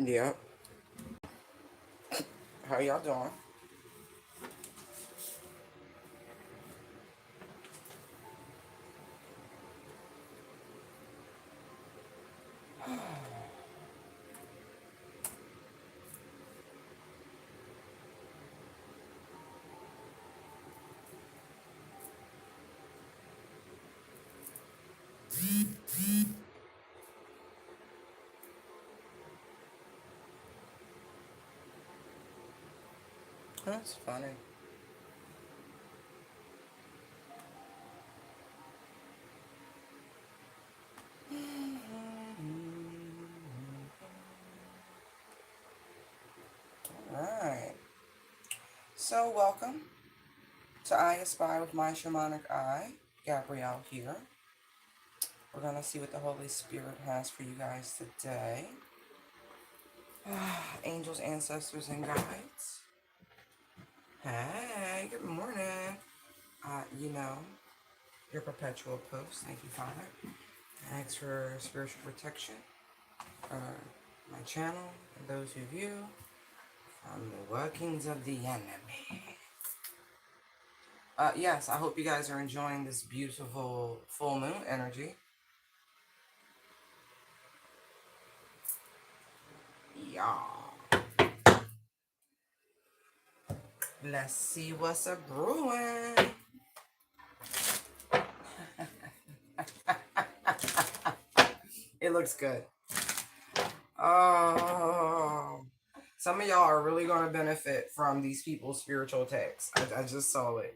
Yep. How y'all doing? That's funny. Alright. So, welcome to I Espy with my Shamanic Eye. Gabrielle here. We're going to see what the Holy Spirit has for you guys today. Angels, ancestors, and guides. Hey, good morning. You know, your perpetual post. Thank you, Father. Thanks for spiritual protection for my channel and those who view from the workings of the enemy. Yes, I hope you guys are enjoying this beautiful full moon energy. Y'all. Let's see what's a brewing. It looks good. Oh, some of y'all are really going to benefit from these people's spiritual texts. I just saw it.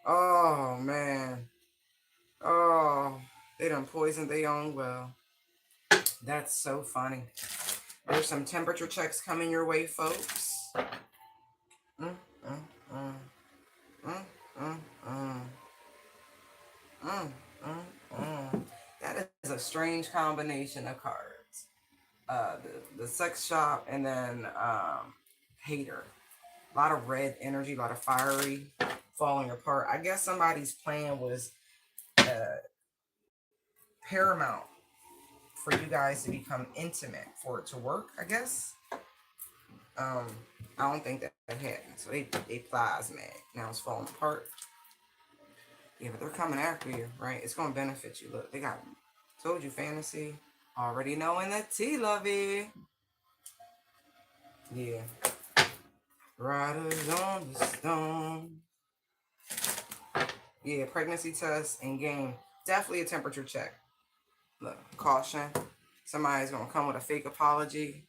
Oh, man. Oh, they done poisoned their own well. That's so funny. There's some temperature checks coming your way, folks. Mm, mm, mm. Mm, mm, mm. Mm, mm, mm. That is a strange combination of cards. The sex shop and then hater. A lot of red energy, a lot of fiery, falling apart. I guess somebody's plan was paramount for you guys to become intimate for it to work, I guess. I don't think that happened. So they plasma. Now it's falling apart. Yeah, but they're coming after you, right? It's gonna benefit you. Look, they got told you fantasy. Already knowing that tea, lovey. Yeah. Riders on the stone. Yeah, pregnancy test and game. Definitely a temperature check. Look, caution. Somebody's gonna come with a fake apology.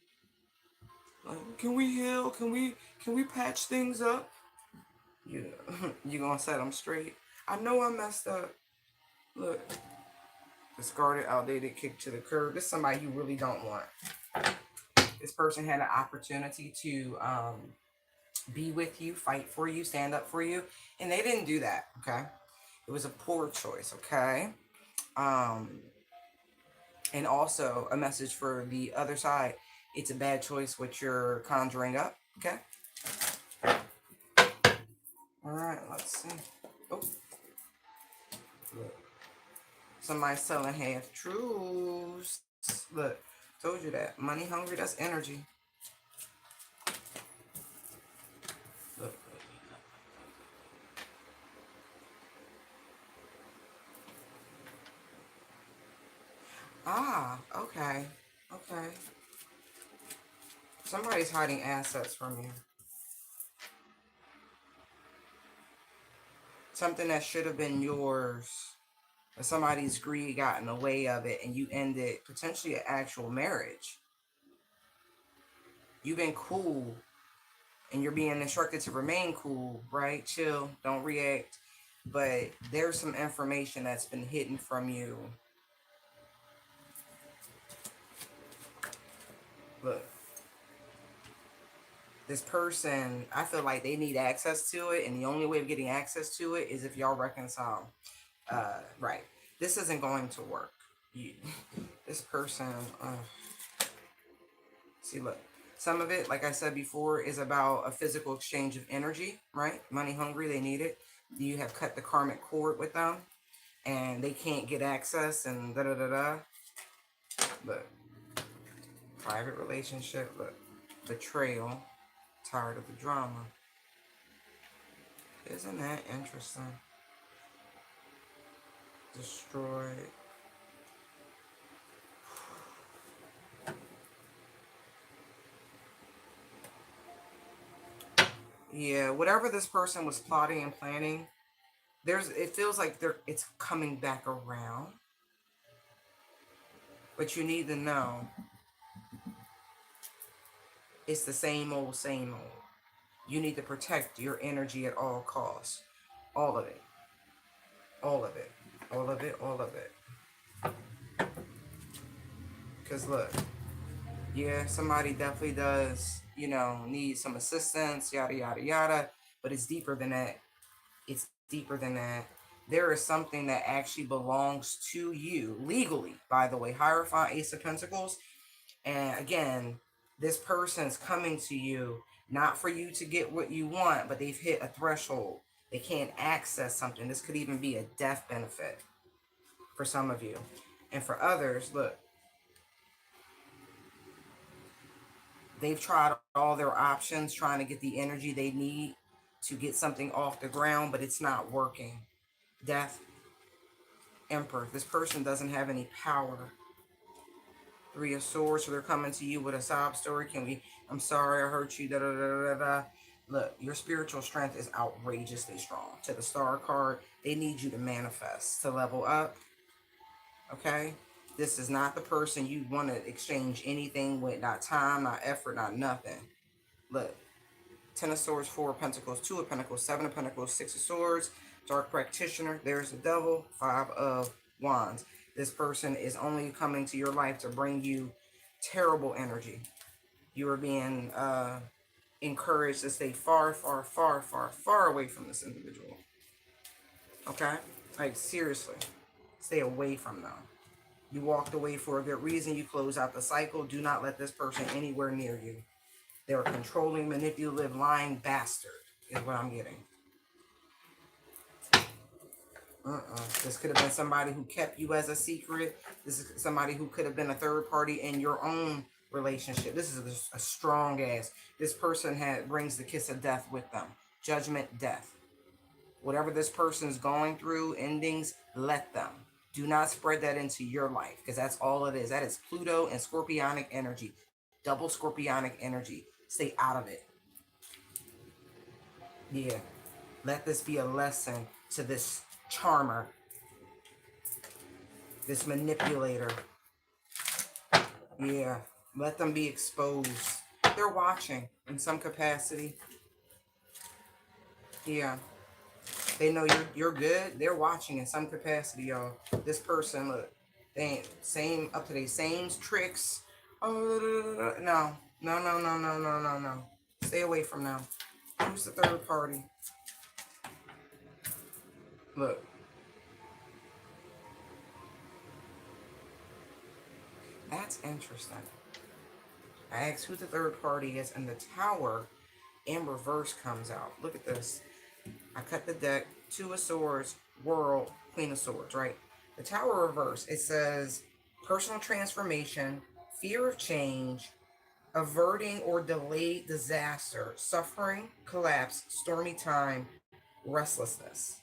Like, can we heal? Can we patch things up? You you gonna set them straight. I know I messed up. Look, discarded, outdated, kicked to the curb. This is somebody you really don't want. This person had an opportunity to be with you, fight for you, stand up for you, and they didn't do that. Okay, it was a poor choice. Okay, and also a message for the other side. It's a bad choice what you're conjuring up. Okay. All right. Let's see. Oh, look. Somebody's selling half truths. Look, told you that. Money hungry. That's energy. Look. Ah. Okay. Okay. Somebody's hiding assets from you. Something that should have been yours. But somebody's greed got in the way of it, and you ended potentially an actual marriage. You've been cool, and you're being instructed to remain cool, right? Chill, don't react. But there's some information that's been hidden from you. Look, this person, I feel like they need access to it, and the only way of getting access to it is if y'all reconcile. Right. This isn't going to work. This person, see, look, some of it, like I said before, is about a physical exchange of energy, right? Money hungry, they need it. You have cut the karmic cord with them, and they can't get access, and da da da da. But Private relationship, look. Betrayal. Tired of the drama. Isn't that interesting? Destroyed. Yeah, whatever this person was plotting and planning, it feels like it's coming back around. But you need to know it's the same old, same old. You need to protect your energy at all costs. All of it. All of it. All of it. All of it. Because look, yeah, somebody definitely does, need some assistance, yada, yada, yada. But it's deeper than that. It's deeper than that. There is something that actually belongs to you legally, by the way. Hierophant, Ace of Pentacles. And again, this person's coming to you not for you to get what you want, but they've hit a threshold. They can't access something. This could even be a death benefit for some of you. And for others, look, they've tried all their options trying to get the energy they need to get something off the ground, but it's not working. Death, Emperor. This person doesn't have any power. Three of Swords, so they're coming to you with a sob story. I'm sorry I hurt you, da da da da da. Look, your spiritual strength is outrageously strong. To the Star card, they need you to manifest, to level up, okay? This is not the person you want to exchange anything with, not time, not effort, not nothing. Look, Ten of Swords, Four of Pentacles, Two of Pentacles, Seven of Pentacles, Six of Swords, Dark Practitioner, there's the Devil, Five of Wands. This person is only coming to your life to bring you terrible energy. You are being encouraged to stay far, far, far, far, far away from this individual. Okay? Like, seriously. Stay away from them. You walked away for a good reason. You close out the cycle. Do not let this person anywhere near you. They're a controlling, manipulative, lying bastard is what I'm getting. This could have been somebody who kept you as a secret. This is somebody who could have been a third party in your own relationship. This is a strong ass. This person brings the kiss of death with them. Judgment, death. Whatever this person's going through, endings, let them. Do not spread that into your life, because that's all it is. That is Pluto and Scorpionic energy. Double Scorpionic energy. Stay out of it. Yeah. Let this be a lesson to this charmer, this manipulator. Yeah. Let them be exposed. They're watching in some capacity. Yeah. They know you're good. They're watching in some capacity, y'all. This person, look, they ain't same up to their same tricks. Oh no. No, no, no, no, no, no, no. Stay away from them. Who's the third party? Look. That's interesting. I asked who the third party is, and the Tower in reverse comes out. Look at this. I cut the deck. Two of Swords, World, Queen of Swords, right? The Tower reverse, it says personal transformation, fear of change, averting or delayed disaster, suffering, collapse, stormy time, restlessness.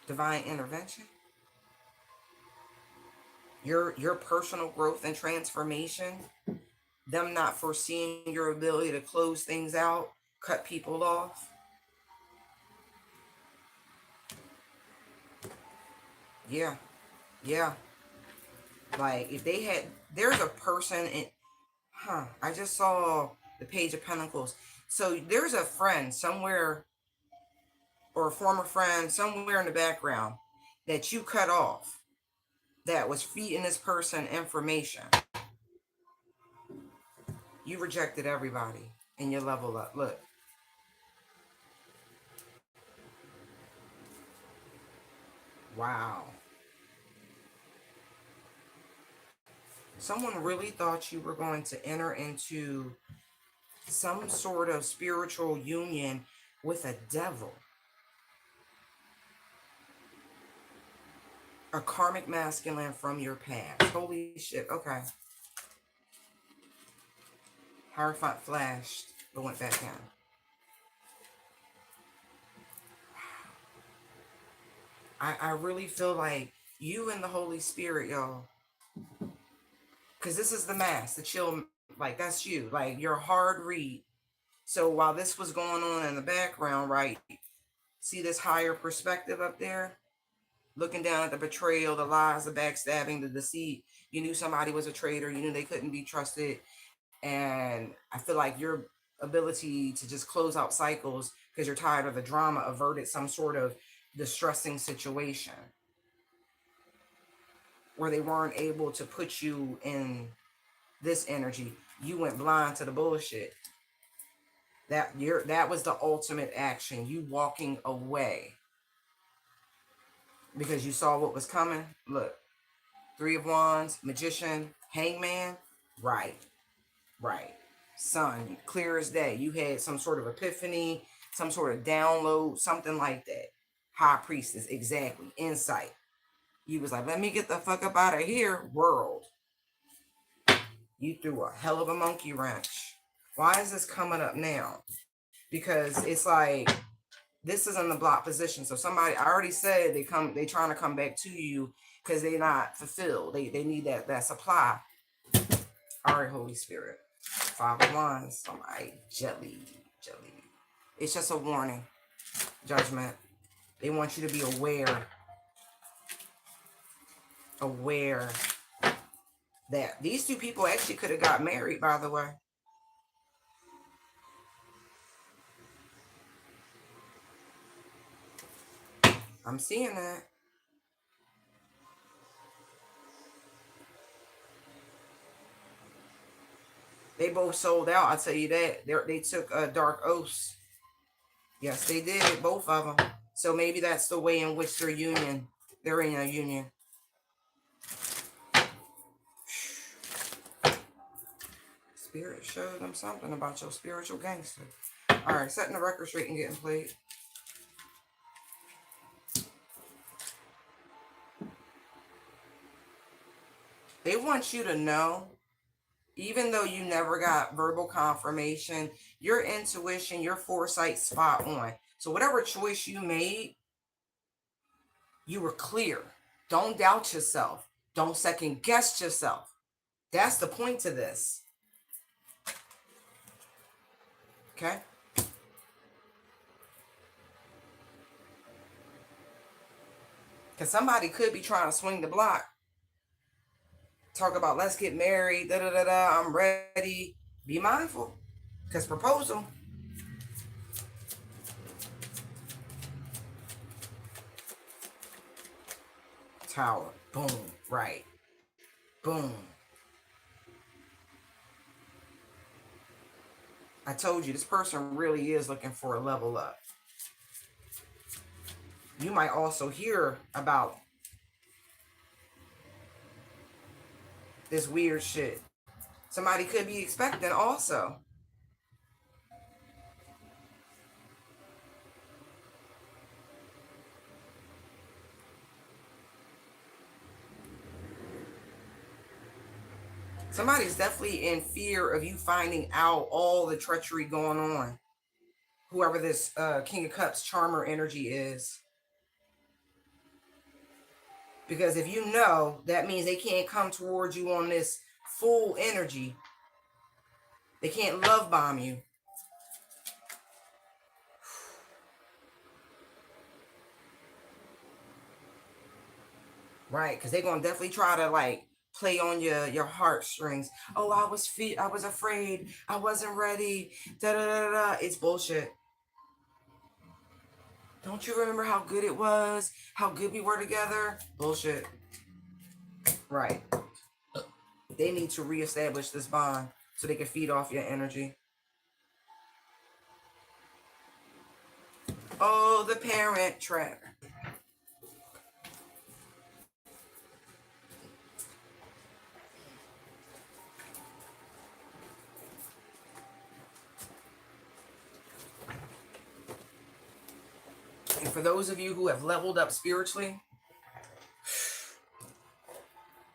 Divine intervention. Your personal growth and transformation, them not foreseeing your ability to close things out, cut people off. Yeah. Yeah. Like, if they had, there's a person in, I just saw the Page of Pentacles. So there's a friend somewhere, or a former friend somewhere in the background that you cut off that was feeding this person information. You rejected everybody and you level up. Look. Wow. Someone really thought you were going to enter into some sort of spiritual union with a devil. A karmic masculine from your past. Holy shit. Okay. Hierophant flashed, but went back down. I really feel like you and the Holy Spirit, y'all. Because this is the mask, the chill, like that's you. Like you're a hard read. So while this was going on in the background, right? See this higher perspective up there? Looking down at the betrayal, the lies, the backstabbing, the deceit. You knew somebody was a traitor. You knew they couldn't be trusted. And I feel like your ability to just close out cycles because you're tired of the drama averted some sort of distressing situation where they weren't able to put you in this energy. You went blind to the bullshit. That was the ultimate action. You walking away because you saw what was coming. Look, Three of Wands, Magician, Hangman. Right. Sun, clear as day. You had some sort of epiphany, some sort of download, something like that. High Priestess, exactly. Insight. You was like, let me get the fuck up out of here, world. You threw a hell of a monkey wrench. Why is this coming up now? Because it's like this is in the block position. So somebody, I already said they trying to come back to you because they're not fulfilled. They need that supply. All right, Holy Spirit. Five of Wands. Somebody jelly. It's just a warning. Judgment. They want you to be aware that these two people actually could have got married, by the way. I'm seeing that. They both sold out, I'll tell you that. They took dark oaths. Yes, they did, both of them. So maybe that's the way in which they're in a union. Spirit showed them something about your spiritual gangster. All right, setting the record straight and getting played. They want you to know, even though you never got verbal confirmation, your intuition, your foresight spot on. So whatever choice you made, you were clear. Don't doubt yourself. Don't second guess yourself. That's the point to this. Okay? Because somebody could be trying to swing the block. Talk about let's get married, I'm ready. Be mindful. Because proposal. Tower. Boom. Right. Boom. I told you, this person really is looking for a level up. You might also hear about this weird shit. Somebody could be expecting also. Somebody's definitely in fear of you finding out all the treachery going on. Whoever this King of Cups charmer energy is. Because if you know, that means they can't come towards you on this full energy. They can't love bomb you. Right, because they're going to definitely try to like play on your heartstrings. Oh, I was afraid. I wasn't ready. Da da da da. It's bullshit. Don't you remember how good it was? How good we were together? Bullshit. Right. They need to reestablish this bond so they can feed off your energy. Oh, the parent trap. And for those of you who have leveled up spiritually,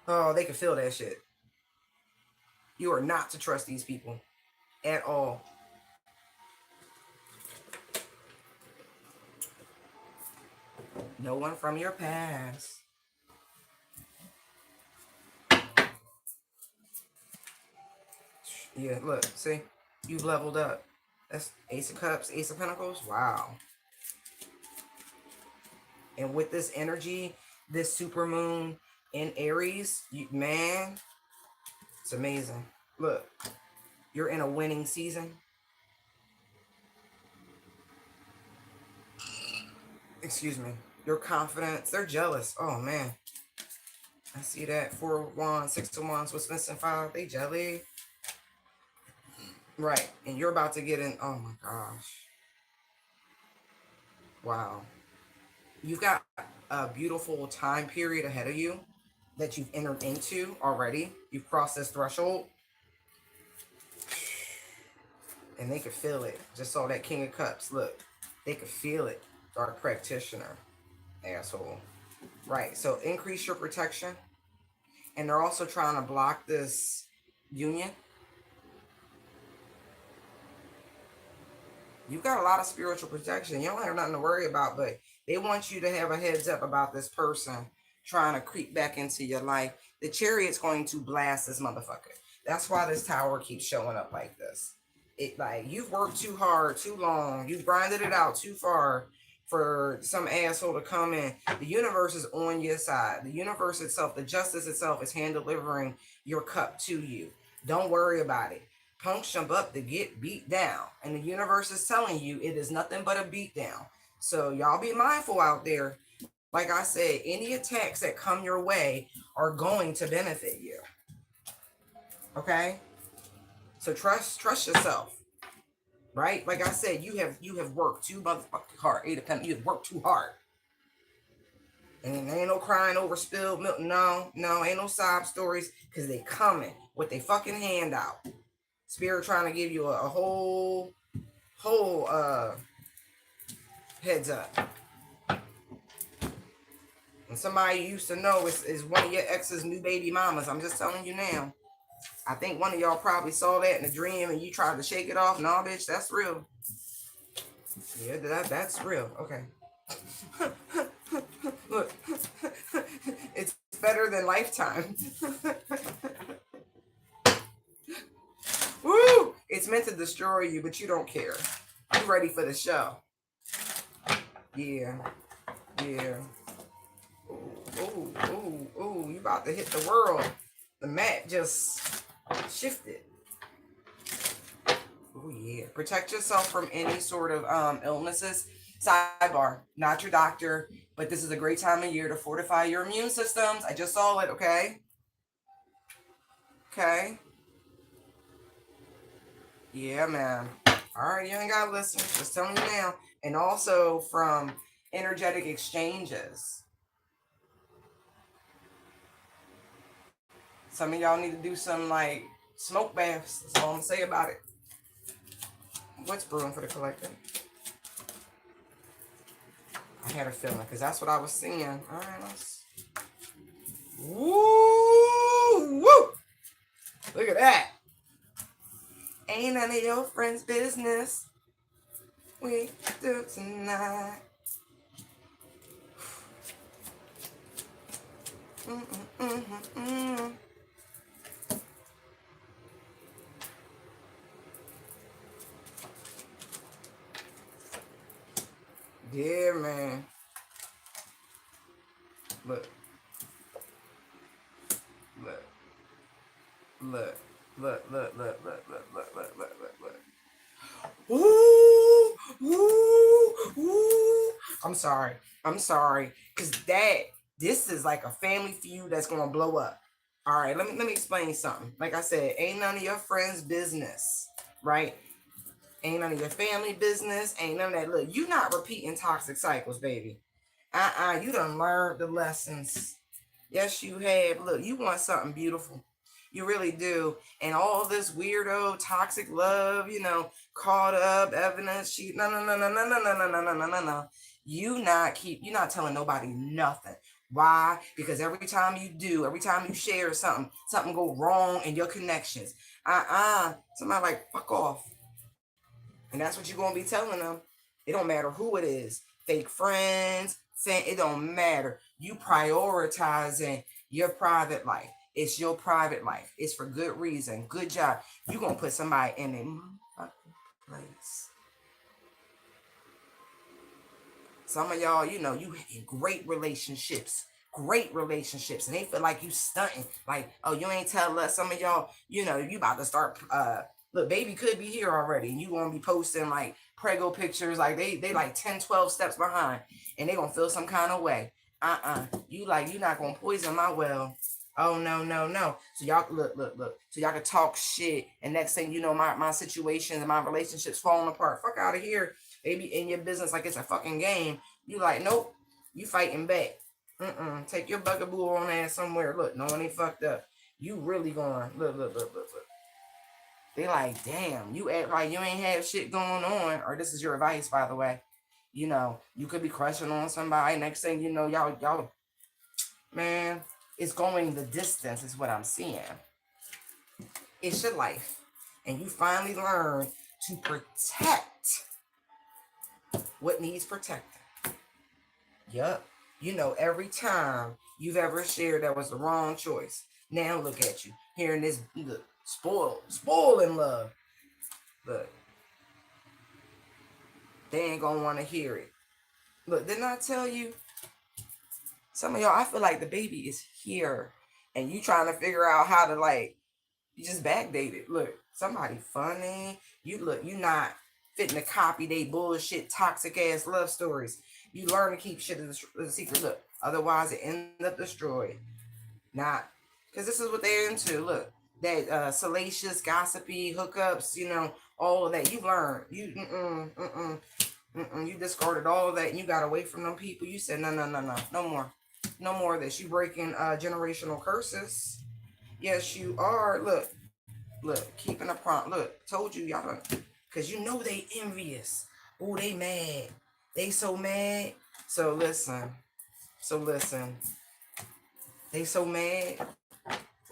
Oh, they can feel that shit. You are not to trust these people at all. No one from your past. Yeah, look, see? You've leveled up. That's Ace of Cups, Ace of Pentacles. Wow. And with this energy, this super moon in Aries, man, it's amazing. Look, you're in a winning season. Excuse me. Your confidence, they're jealous. Oh, man. I see that. 4 of Wands, 6 of Wands, what's missing? 5. They jelly. Right. And you're about to get in. Oh, my gosh. Wow. You've got a beautiful time period ahead of you that you've entered into already. You've crossed this threshold. And they could feel it. Just saw that King of Cups. Look. They could feel it. Dark practitioner. Asshole. Right. So increase your protection. And they're also trying to block this union. You've got a lot of spiritual protection. You don't have nothing to worry about, but they want you to have a heads up about this person trying to creep back into your life. The Chariot's going to blast this motherfucker. That's why this tower keeps showing up like this. It like you've worked too hard, too long. You've grinded it out too far for some asshole to come in. The universe is on your side. The universe itself, the justice itself is hand delivering your cup to you. Don't worry about it. Punks jump up to get beat down. And the universe is telling you it is nothing but a beat down. So y'all be mindful out there. Like I said, any attacks that come your way are going to benefit you. Okay? So trust yourself. Right? Like I said, you have worked too motherfucking hard. You have worked too hard. And ain't no crying over spilled milk. No, ain't no sob stories. Because they coming with their fucking hand out. Spirit trying to give you a whole heads up. And somebody you used to know is one of your ex's new baby mamas. I'm just telling you now. I think one of y'all probably saw that in a dream and you tried to shake it off. Nah, bitch, that's real. Yeah, that's real. Okay. Look, it's better than Lifetime. Woo! It's meant to destroy you, but you don't care. You ready for the show? Yeah. Ooh, you about to hit the world. The mat just shifted. Oh yeah. Protect yourself from any sort of illnesses. Sidebar, not your doctor, but this is a great time of year to fortify your immune systems. I just saw it, okay? Okay. Yeah, man. All right, you ain't got to listen. Just telling you now. And also from energetic exchanges. Some of y'all need to do some like smoke baths. That's all I'm gonna say about it. What's brewing for the collective? I had a feeling because that's what I was seeing. All right, let's. Woo! Look at that. Ain't none of your friends' business. We do tonight. Yeah, man. Look. Ooh. I'm sorry. Cause this is like a family feud that's gonna blow up. All right, let me explain something. Like I said, ain't none of your friends' business, right? Ain't none of your family business. Ain't none of that. Look, you not repeating toxic cycles, baby. You done learned the lessons. Yes, you have. Look, you want something beautiful. You really do. And all this weirdo, toxic love, caught up, evidence, she no. You not telling nobody nothing. Why? Because every time you share something, something go wrong in your connections. Somebody like, fuck off. And that's what you're gonna be telling them. It don't matter who it is. Fake friends, saying it don't matter. You prioritizing your private life. It's your private life. It's for good reason. Good job. You gonna put somebody in a motherfucking place. Some of y'all, you know, you in great relationships, and they feel like you stunting. Like, oh, you ain't tell us. Some of y'all, you know, you about to start. Look, baby could be here already, and you gonna be posting like prego pictures, like they like 10, 12 steps behind, and they gonna feel some kind of way. You like you not gonna poison my well. Oh no, no, no. So y'all look. So y'all can talk shit, and next thing you know, my situations and my relationships falling apart. Fuck out of here. They be in your business like it's a fucking game. You like, nope, you fighting back. Take your bugaboo on ass somewhere. Look, no one ain't fucked up. You really going, look. They like, damn, you act like you ain't have shit going on. Or this is your advice, by the way. You know, you could be crushing on somebody. Next thing you know, y'all, man, it's going the distance is what I'm seeing. It's your life. And you finally learn to protect what needs protecting. Yup. You know, every time you've ever shared that was the wrong choice. Now look at you. Hearing this, look, spoiling love. Look. They ain't gonna want to hear it. Look, didn't I tell you? Some of y'all, I feel like the baby is here. And you trying to figure out how to like, you just backdated. Look, somebody funny. You not fitting to copy they bullshit, toxic ass love stories. You learn to keep shit as a secret. Look, otherwise it end up destroyed. Not, because this is what they're into. Look, that salacious, gossipy hookups. You know, all of that. You learned. You discarded all of that, and you got away from them people. You said no more, no more of this. You breaking generational curses. Yes, you are. Look, keeping a prompt. Look, told you y'all, because you know they envious. Oh, they mad. They so mad. So listen. They so mad.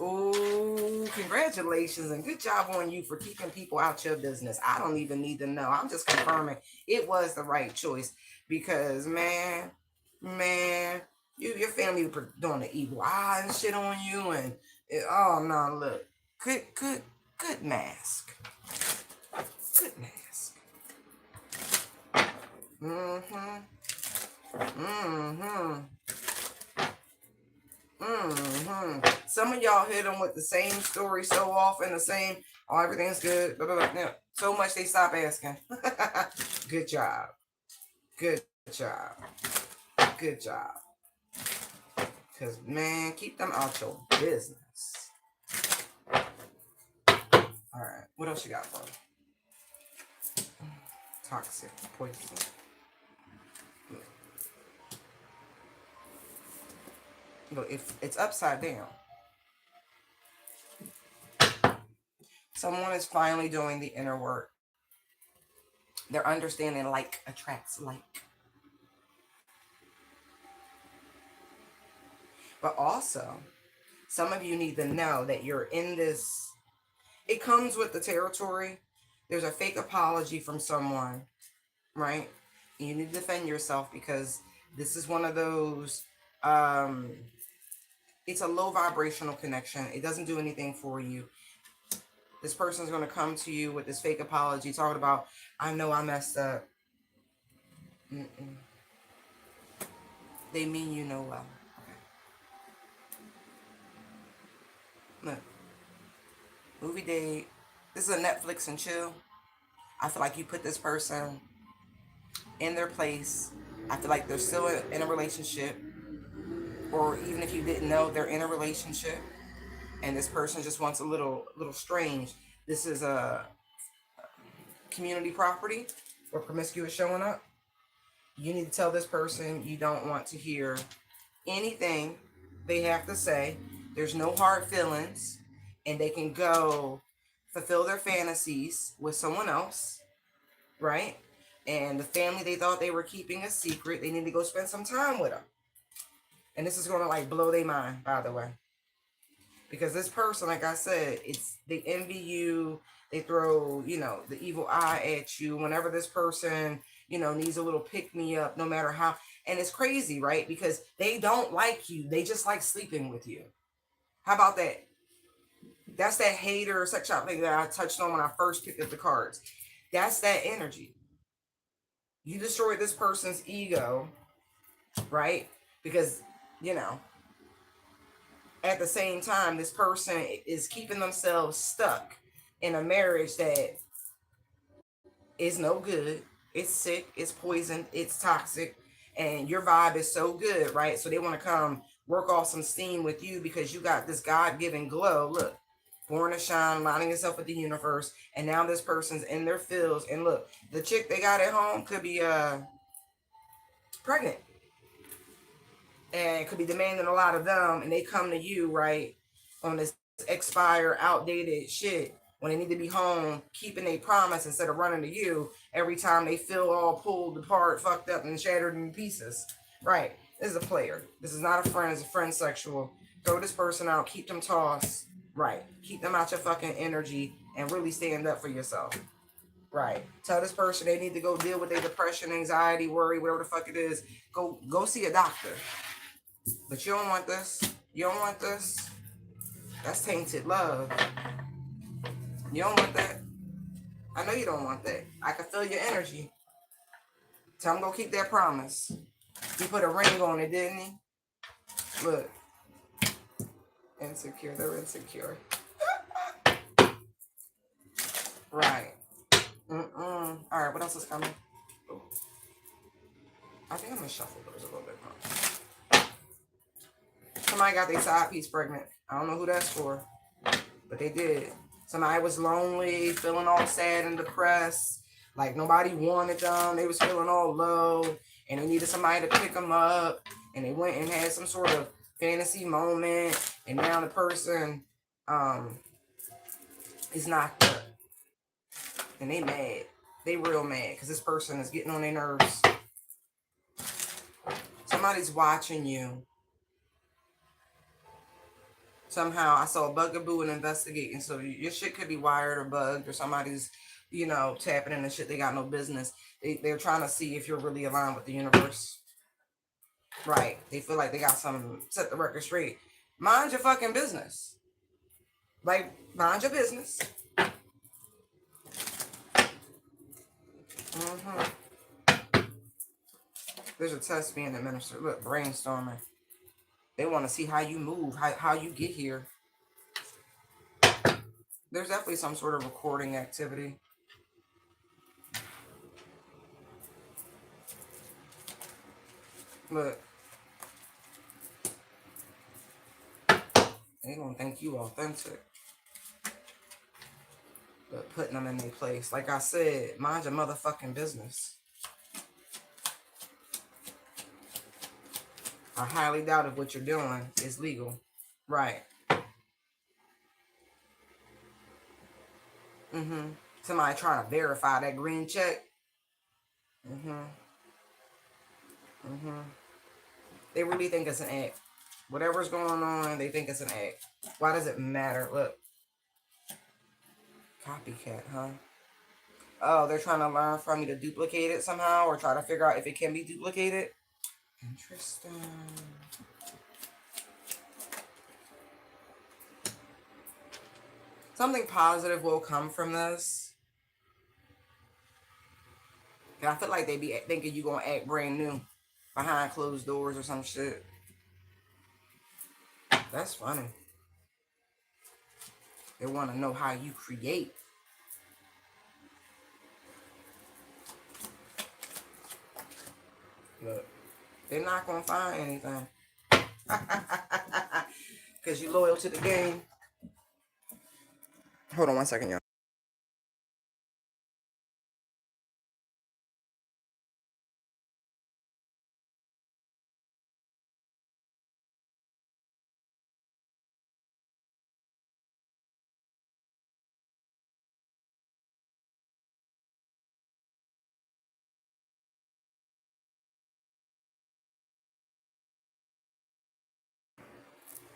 Oh, congratulations and good job on you for keeping people out your business. I don't even need to know. I'm just confirming it was the right choice because man, your family doing the evil eye and shit on you and oh no, look, good mask, good mask. Some of y'all hit them with the same story so often, the same, oh, everything's good. Blah, blah, blah. No, so much they stop asking. Good job. Good job. Good job. Because, man, keep them out your business. All right. What else you got, bro? Toxic poison. Look, if it's upside down. Someone is finally doing the inner work. They're understanding like attracts like. But also, some of you need to know that you're in this. It comes with the territory. There's a fake apology from someone, right? And you need to defend yourself because this is one of those, it's a low vibrational connection. It doesn't do anything for you. This person's going to come to you with this fake apology talking about, I know I messed up. They mean you know well. Look, movie date. This is a Netflix and chill. I feel like you put this person in their place. I feel like they're still in a relationship. Or even if you didn't know, they're in a relationship. And this person just wants a little strange. This is a community property where promiscuous showing up. You need to tell this person you don't want to hear anything they have to say. There's no hard feelings, and they can go fulfill their fantasies with someone else, right? And the family they thought they were keeping a secret, they need to go spend some time with them. And this is going to like blow their mind, by the way. Because this person, like I said, they envy you. They throw, the evil eye at you whenever this person, needs a little pick me up, no matter how. And it's crazy, right? Because they don't like you. They just like sleeping with you. How about that? That's that hater sex shop thing that I touched on when I first picked up the cards. That's that energy. You destroyed this person's ego, right? Because, you know, at the same time, this person is keeping themselves stuck in a marriage that is no good. It's sick, it's poisoned, it's toxic, and your vibe is so good, right? So they want to come work off some steam with you because you got this God-given glow. Look, born to shine, aligning yourself with the universe, and now this person's in their fields. And look, the chick they got at home could be pregnant and could be demanding a lot of them, and they come to you, right, on this expire, outdated shit when they need to be home, keeping a promise instead of running to you every time they feel all pulled apart, fucked up, and shattered in pieces. Right. This is a player. This is not a friend. It's a friend sexual. Throw this person out. Keep them tossed. Right. Keep them out your fucking energy and really stand up for yourself. Right. Tell this person they need to go deal with their depression, anxiety, worry, whatever the fuck it is. Go see a doctor. But you don't want this. You don't want this. That's tainted love. You don't want that. I know you don't want that. I can feel your energy. Tell him go keep that promise. He put a ring on it, didn't he? Look. Insecure. They're insecure. Right. All right, what else is coming? Ooh. I think I'm going to shuffle those a little bit more. Somebody got their side piece pregnant. I don't know who that's for, but they did. Somebody was lonely, feeling all sad and depressed. Like nobody wanted them. They was feeling all low, and they needed somebody to pick them up. And they went and had some sort of fantasy moment. And now the person is knocked up, and they mad. They real mad because this person is getting on their nerves. Somebody's watching you. Somehow I saw a bugaboo and investigating. So your shit could be wired or bugged, or somebody's, tapping into shit they got no business. They're trying to see if you're really aligned with the universe. Right. They feel like they got some, set the record straight. Mind your fucking business. Like, mind your business. There's a test being administered. Look, brainstorming. They want to see how you move, how you get here. There's definitely some sort of recording activity. Look. They gonna think you authentic. But putting them in their place. Like I said, mind your motherfucking business. I highly doubt if what you're doing is legal. Right. Somebody trying to verify that green check. They really think it's an act. Whatever's going on, they think it's an act. Why does it matter? Look. Copycat, huh? Oh, they're trying to learn from you to duplicate it somehow, or try to figure out if it can be duplicated. Interesting. Something positive will come from this. And I feel like they be thinking you gonna act brand new behind closed doors or some shit. That's funny. They want to know how you create. Look, they're not gonna find anything. Because you're loyal to the game. Hold on one second, y'all.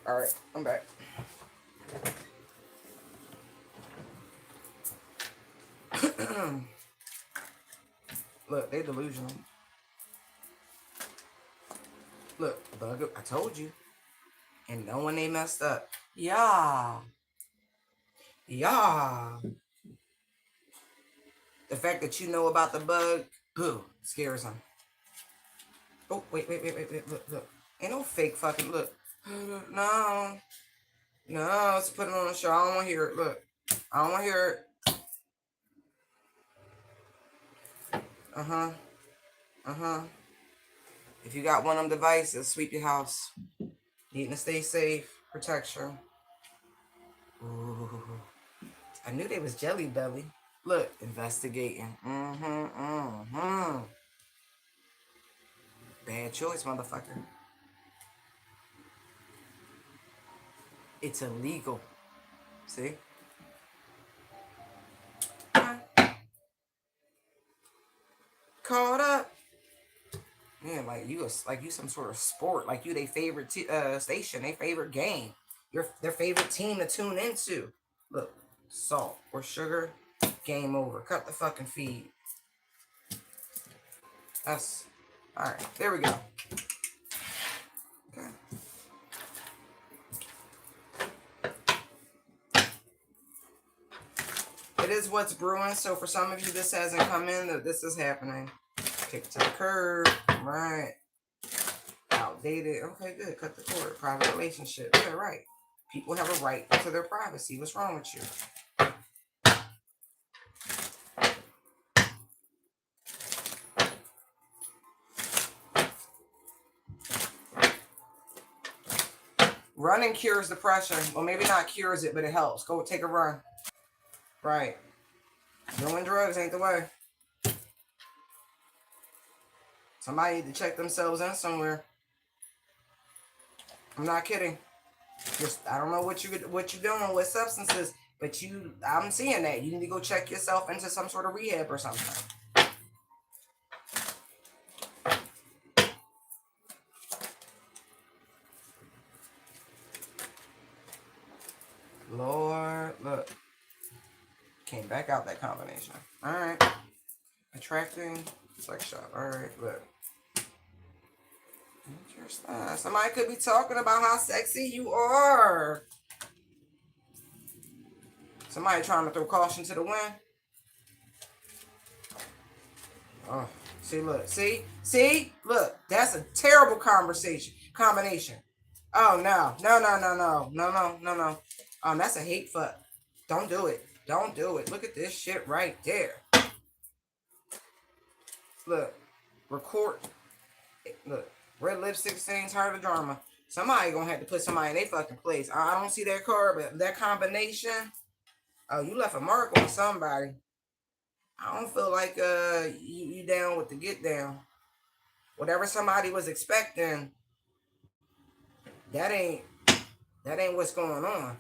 All right, I'm back. Look, they delusional. Look, bug. I told you. And no one they messed up. Yeah. Yeah. The fact that you know about the bug, boo, scares them. Oh, wait. Look. Ain't no fake fucking look. No. No, let's put it on the show. I don't want to hear it. Look. I don't want to hear it. Uh-huh. Uh-huh. If you got one of them devices, sweep your house. Needing to stay safe. Protection. Ooh. I knew they was Jelly Belly. Look, investigating. Bad choice, motherfucker. It's illegal. See? Caught up. Yeah, like you some sort of sport. Like you they favorite station, they favorite game. Their favorite team to tune into. Look, salt or sugar, game over. Cut the fucking feed. That's alright. There we go. Okay. It is what's brewing. So for some of you, this hasn't come in. That this is happening. Take it to the curb. Right. Outdated. Okay, good. Cut the cord. Private relationship. Yeah, right. People have a right to their privacy. What's wrong with you? Running cures depression. Well, maybe not cures it, but it helps. Go take a run. Right. Doing drugs ain't the way. Somebody need to check themselves in somewhere. I'm not kidding. Just I don't know what you're doing with substances, but I'm seeing that. You need to go check yourself into some sort of rehab or something. Lord, look. Came back out that combination. Alright. Attracting sex shop. Alright, look. Interesting. Somebody could be talking about how sexy you are. Somebody trying to throw caution to the wind. Oh, see, look. See? Look. That's a terrible combination. Oh, no. No. That's a hate fuck. Don't do it. Don't do it. Look at this shit right there. Look. Record. Look. Red lipstick stains, heart of drama. Somebody gonna have to put somebody in their fucking place. I don't see that card, but that combination. Oh, you left a mark on somebody. I don't feel like you down with the get down. Whatever somebody was expecting, that ain't what's going on.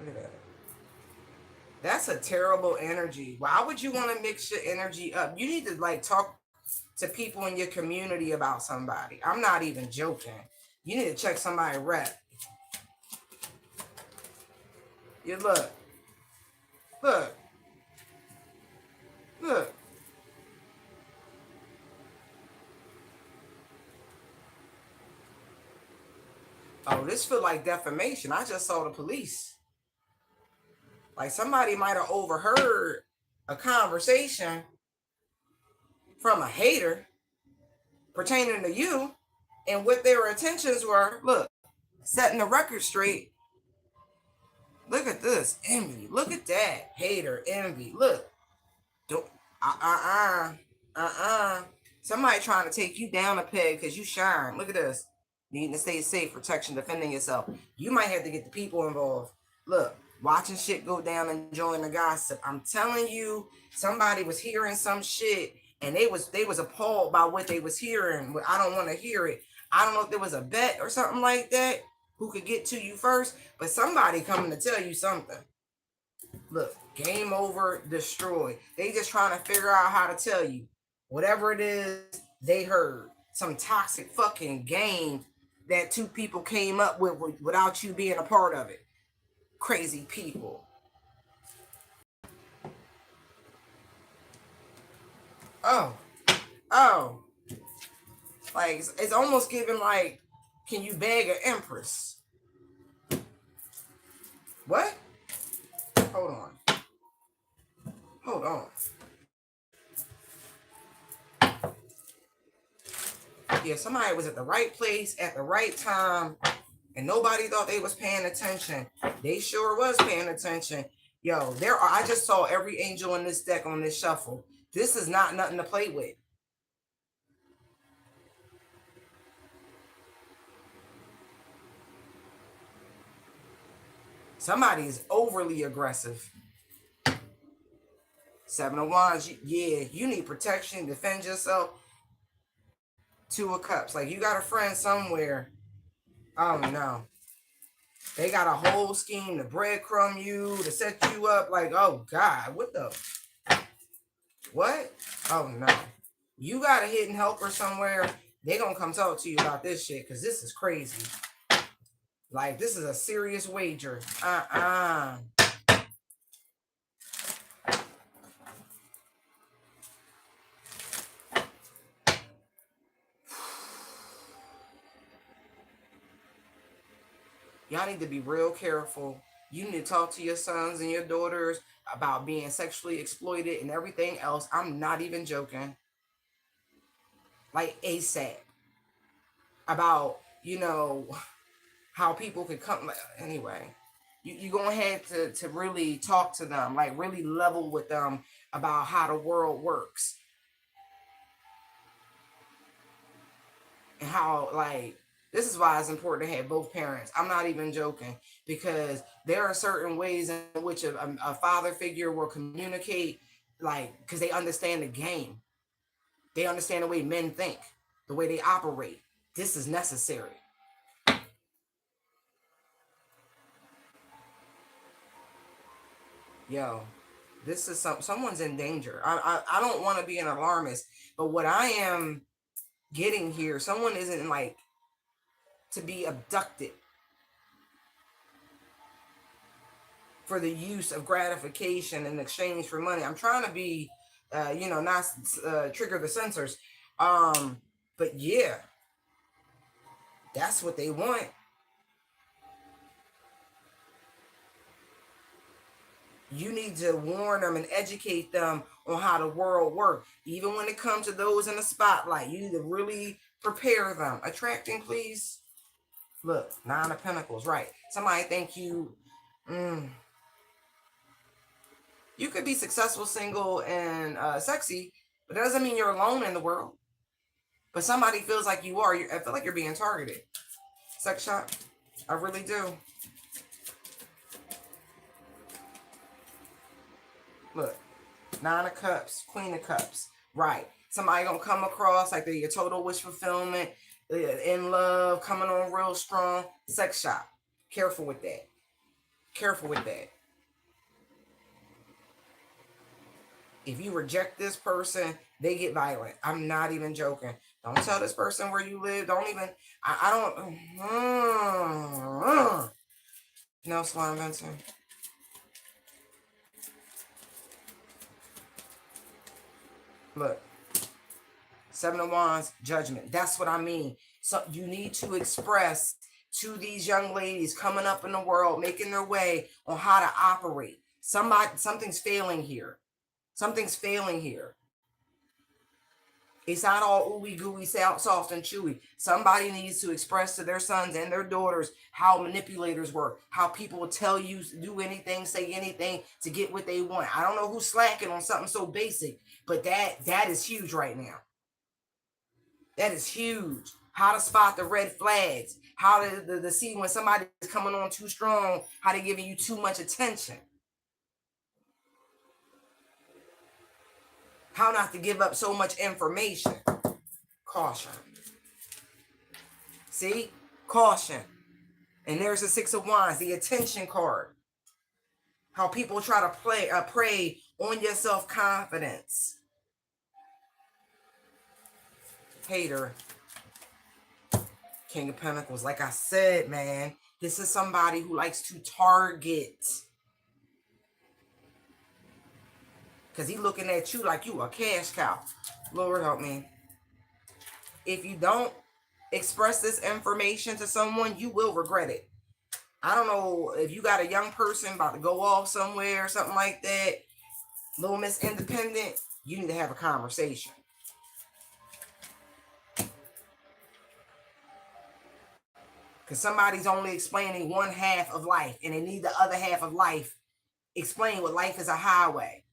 Look at that. That's a terrible energy. Why would you want to mix your energy up? You need to like talk to people in your community about somebody. I'm not even joking. You need to check somebody's rep. You look. Oh, this feel like defamation. I just saw the police. Like somebody might have overheard a conversation from a hater pertaining to you, and what their intentions were. Look, setting the record straight. Look at this envy. Look at that hater envy. Look, don't Somebody trying to take you down a peg because you shine. Look at this. Needing to stay safe, protection, defending yourself. You might have to get the people involved. Look, watching shit go down, enjoying the gossip. I'm telling you, somebody was hearing some shit and they was appalled by what they was hearing. I don't want to hear it. I don't know if there was a bet or something like that. Who could get to you first? But somebody coming to tell you something. Look, game over, destroyed. They just trying to figure out how to tell you. Whatever it is, they heard some toxic fucking game that two people came up with without you being a part of it. Crazy people. Oh, oh. Like, it's almost giving like, can you beg an empress? What? Hold on. Hold on. Yeah, somebody was at the right place at the right time and nobody thought they was paying attention. They sure was paying attention. Yo, I just saw every angel in this deck on this shuffle. This is not nothing to play with. Somebody is overly aggressive. Seven of Wands, yeah, you need protection, defend yourself. Two of Cups, like you got a friend somewhere. Oh no. They got a whole scheme to breadcrumb you, to set you up. Like, oh God, what the? What? Oh no. You got a hidden helper somewhere. They gonna come talk to you about this shit because this is crazy. Like, this is a serious wager. Y'all need to be real careful. You need to talk to your sons and your daughters about being sexually exploited and everything else. I'm not even joking. Like, ASAP. About, how people could come. Anyway, you going to have to really talk to them, like really level with them about how the world works. And how, like, this is why it's important to have both parents. I'm not even joking, because there are certain ways in which a father figure will communicate, like, because they understand the game. They understand the way men think, the way they operate. This is necessary. Yo, this is someone's in danger. I don't want to be an alarmist, but what I am getting here, someone isn't like to be abducted for the use of gratification in exchange for money. I'm trying to be, not trigger the censors. But yeah, that's what they want. You need to warn them and educate them on how the world works. Even when it comes to those in the spotlight, you need to really prepare them. Attracting, please. Look, Nine of Pentacles, right. Somebody think you could be successful, single, and sexy, but that doesn't mean you're alone in the world. But somebody feels like you are. I feel like you're being targeted. Sex shop. I really do. Look, Nine of Cups, Queen of Cups. Right. Somebody gonna come across like they're your total wish fulfillment, in love, coming on real strong. Sex shop. Careful with that. Careful with that. If you reject this person, they get violent. I'm not even joking. Don't tell this person where you live. Don't even. I don't. No, Swan Vincent. Look. Seven of Wands, Judgment. That's what I mean. So you need to express to these young ladies coming up in the world, making their way, on how to operate. Something's failing here. Something's failing here. It's not all ooey gooey, soft and chewy. Somebody needs to express to their sons and their daughters how manipulators work, how people will tell you to do anything, say anything to get what they want. I don't know who's slacking on something so basic, but that is huge right now. That is huge. How to spot the red flags. How to see when somebody is coming on too strong. How they're giving you too much attention. How not to give up so much information. Caution. See? Caution. And there's the Six of Wands, the attention card. How people try to prey on your self-confidence. Hater. King of Pentacles. Like I said, man, this is somebody who likes to target. Because he looking at you like you a cash cow. Lord help me. If you don't express this information to someone, you will regret it. I don't know if you got a young person about to go off somewhere or something like that, Little Miss Independent, you need to have a conversation. Because somebody's only explaining one half of life, and they need the other half of life explain what life is a highway.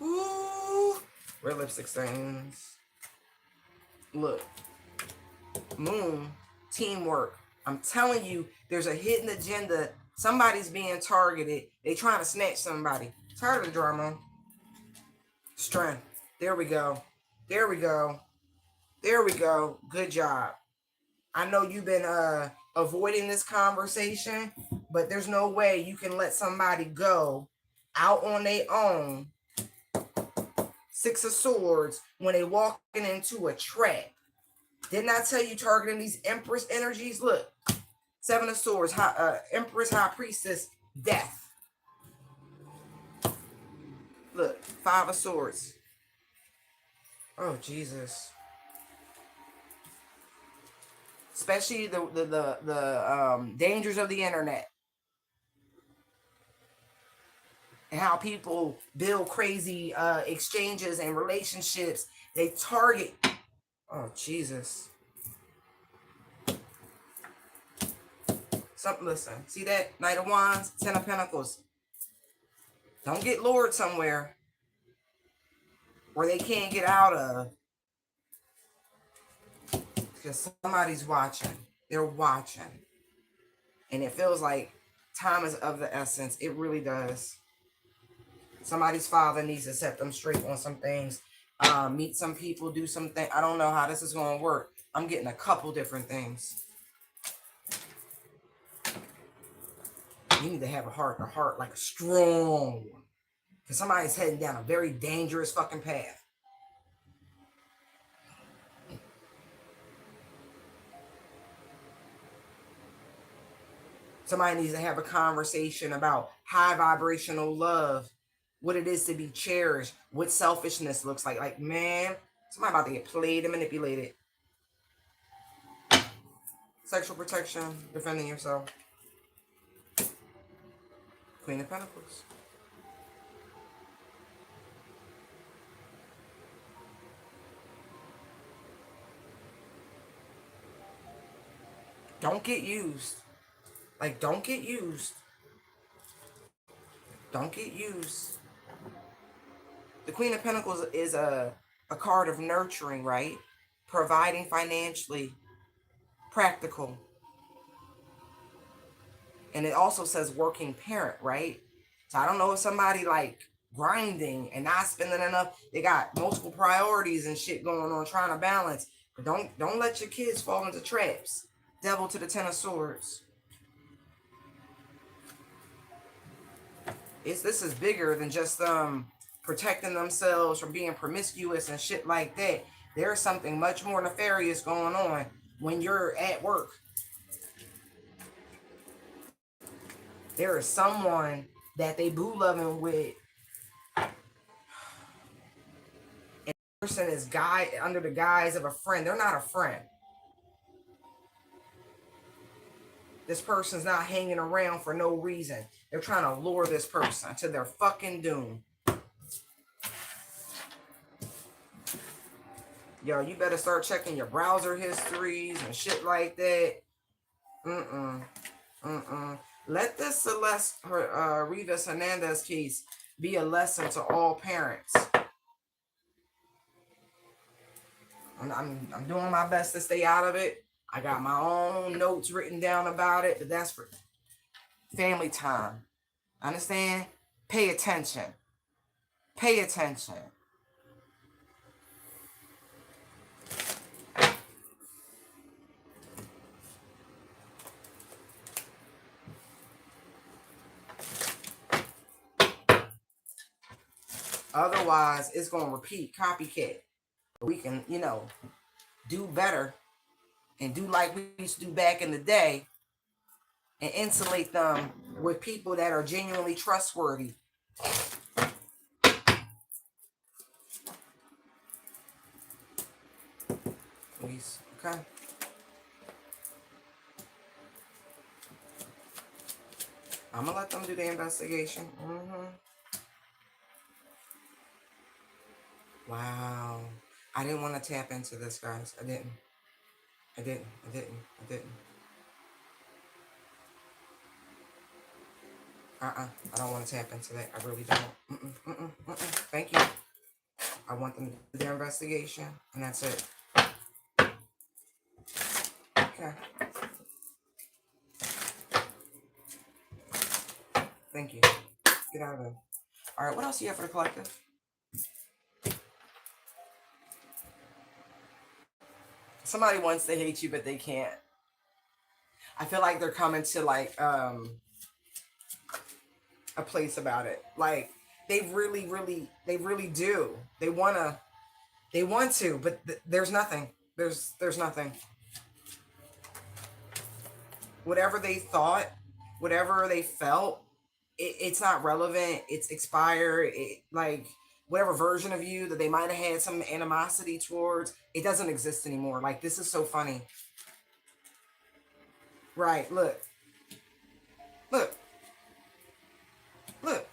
Ooh. Red lipstick stains. Look. Moon. Teamwork. I'm telling you, there's a hidden agenda. Somebody's being targeted. They trying to snatch somebody. Tired of the drama. Strength. There we go. There we go. There we go. Good job. I know you've been avoiding this conversation, but there's no way you can let somebody go out on their own. Six of Swords when they walking into a trap. Didn't I tell you targeting these Empress energies? Look. Seven of Swords, Empress, High Priestess, Death. Look, Five of Swords. Oh, Jesus. Especially the dangers of the internet. And how people build crazy exchanges and relationships. They target. Oh, Jesus. Listen, see that? Knight of Wands, Ten of Pentacles. Don't get lured somewhere where they can't get out of. Because somebody's watching. They're watching. And it feels like time is of the essence. It really does. Somebody's father needs to set them straight on some things. Meet some people, do something. I don't know how this is going to work. I'm getting a couple different things. You need to have a heart, like a strong one. Because somebody's heading down a very dangerous fucking path. Somebody needs to have a conversation about high vibrational love, what it is to be cherished, what selfishness looks like. Like, man, somebody about to get played and manipulated. Sexual protection, defending yourself. Queen of Pentacles. Don't get used. Like, don't get used. Don't get used. The Queen of Pentacles is a card of nurturing, right? Providing financially, practical. And it also says working parent, right? So I don't know if somebody like grinding and not spending enough. They got multiple priorities and shit going on, trying to balance. But don't let your kids fall into traps. Devil to the Ten of Swords. This is bigger than just protecting themselves from being promiscuous and shit like that. There's something much more nefarious going on when you're at work. There is someone that they boo loving with, and the person is under the guise of a friend. They're not a friend. This person's not hanging around for no reason. They're trying to lure this person to their fucking doom. Yo, you better start checking your browser histories and shit like that. Let this Celeste Rivas Hernandez case be a lesson to all parents. I'm doing my best to stay out of it. I got my own notes written down about it, but that's for family time. Understand? Pay attention. Pay attention. Otherwise, it's going to repeat, copycat. we can, you know, do better and do like we used to do back in the day and insulate them with people that are genuinely trustworthy. Please. Okay. I'm gonna let them do the investigation. Wow. I didn't want to tap into this, guys. I didn't. I didn't. I didn't. I didn't. I don't want to tap into that. I really don't. Thank you. I want them to do their investigation, and that's it. Okay. Thank you. Get out of there. All right. What else do you have for the collective? Somebody wants to hate you, but they can't. I feel like they're coming to like a place about it. Like they really do. They want to, but there's nothing. There's nothing. Whatever they thought, whatever they felt, it's not relevant. It's expired. Like whatever version of you that they might have had some animosity towards, it doesn't exist anymore. Like this is so funny. Right? Look.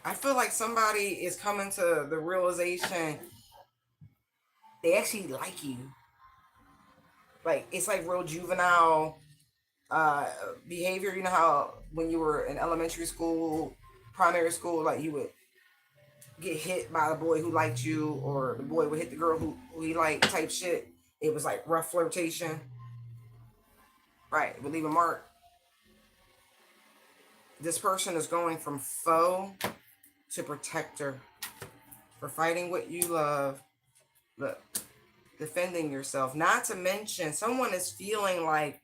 I feel like somebody is coming to the realization they actually like you. Like it's like real juvenile behavior. You know how when you were in elementary school, primary school, like you would get hit by the boy who liked you, or the boy would hit the girl who he liked, type shit. It was like rough flirtation. Right, it would leave a mark. This person is going from foe to protector. For fighting what you love. Look, defending yourself. Not to mention, someone is feeling like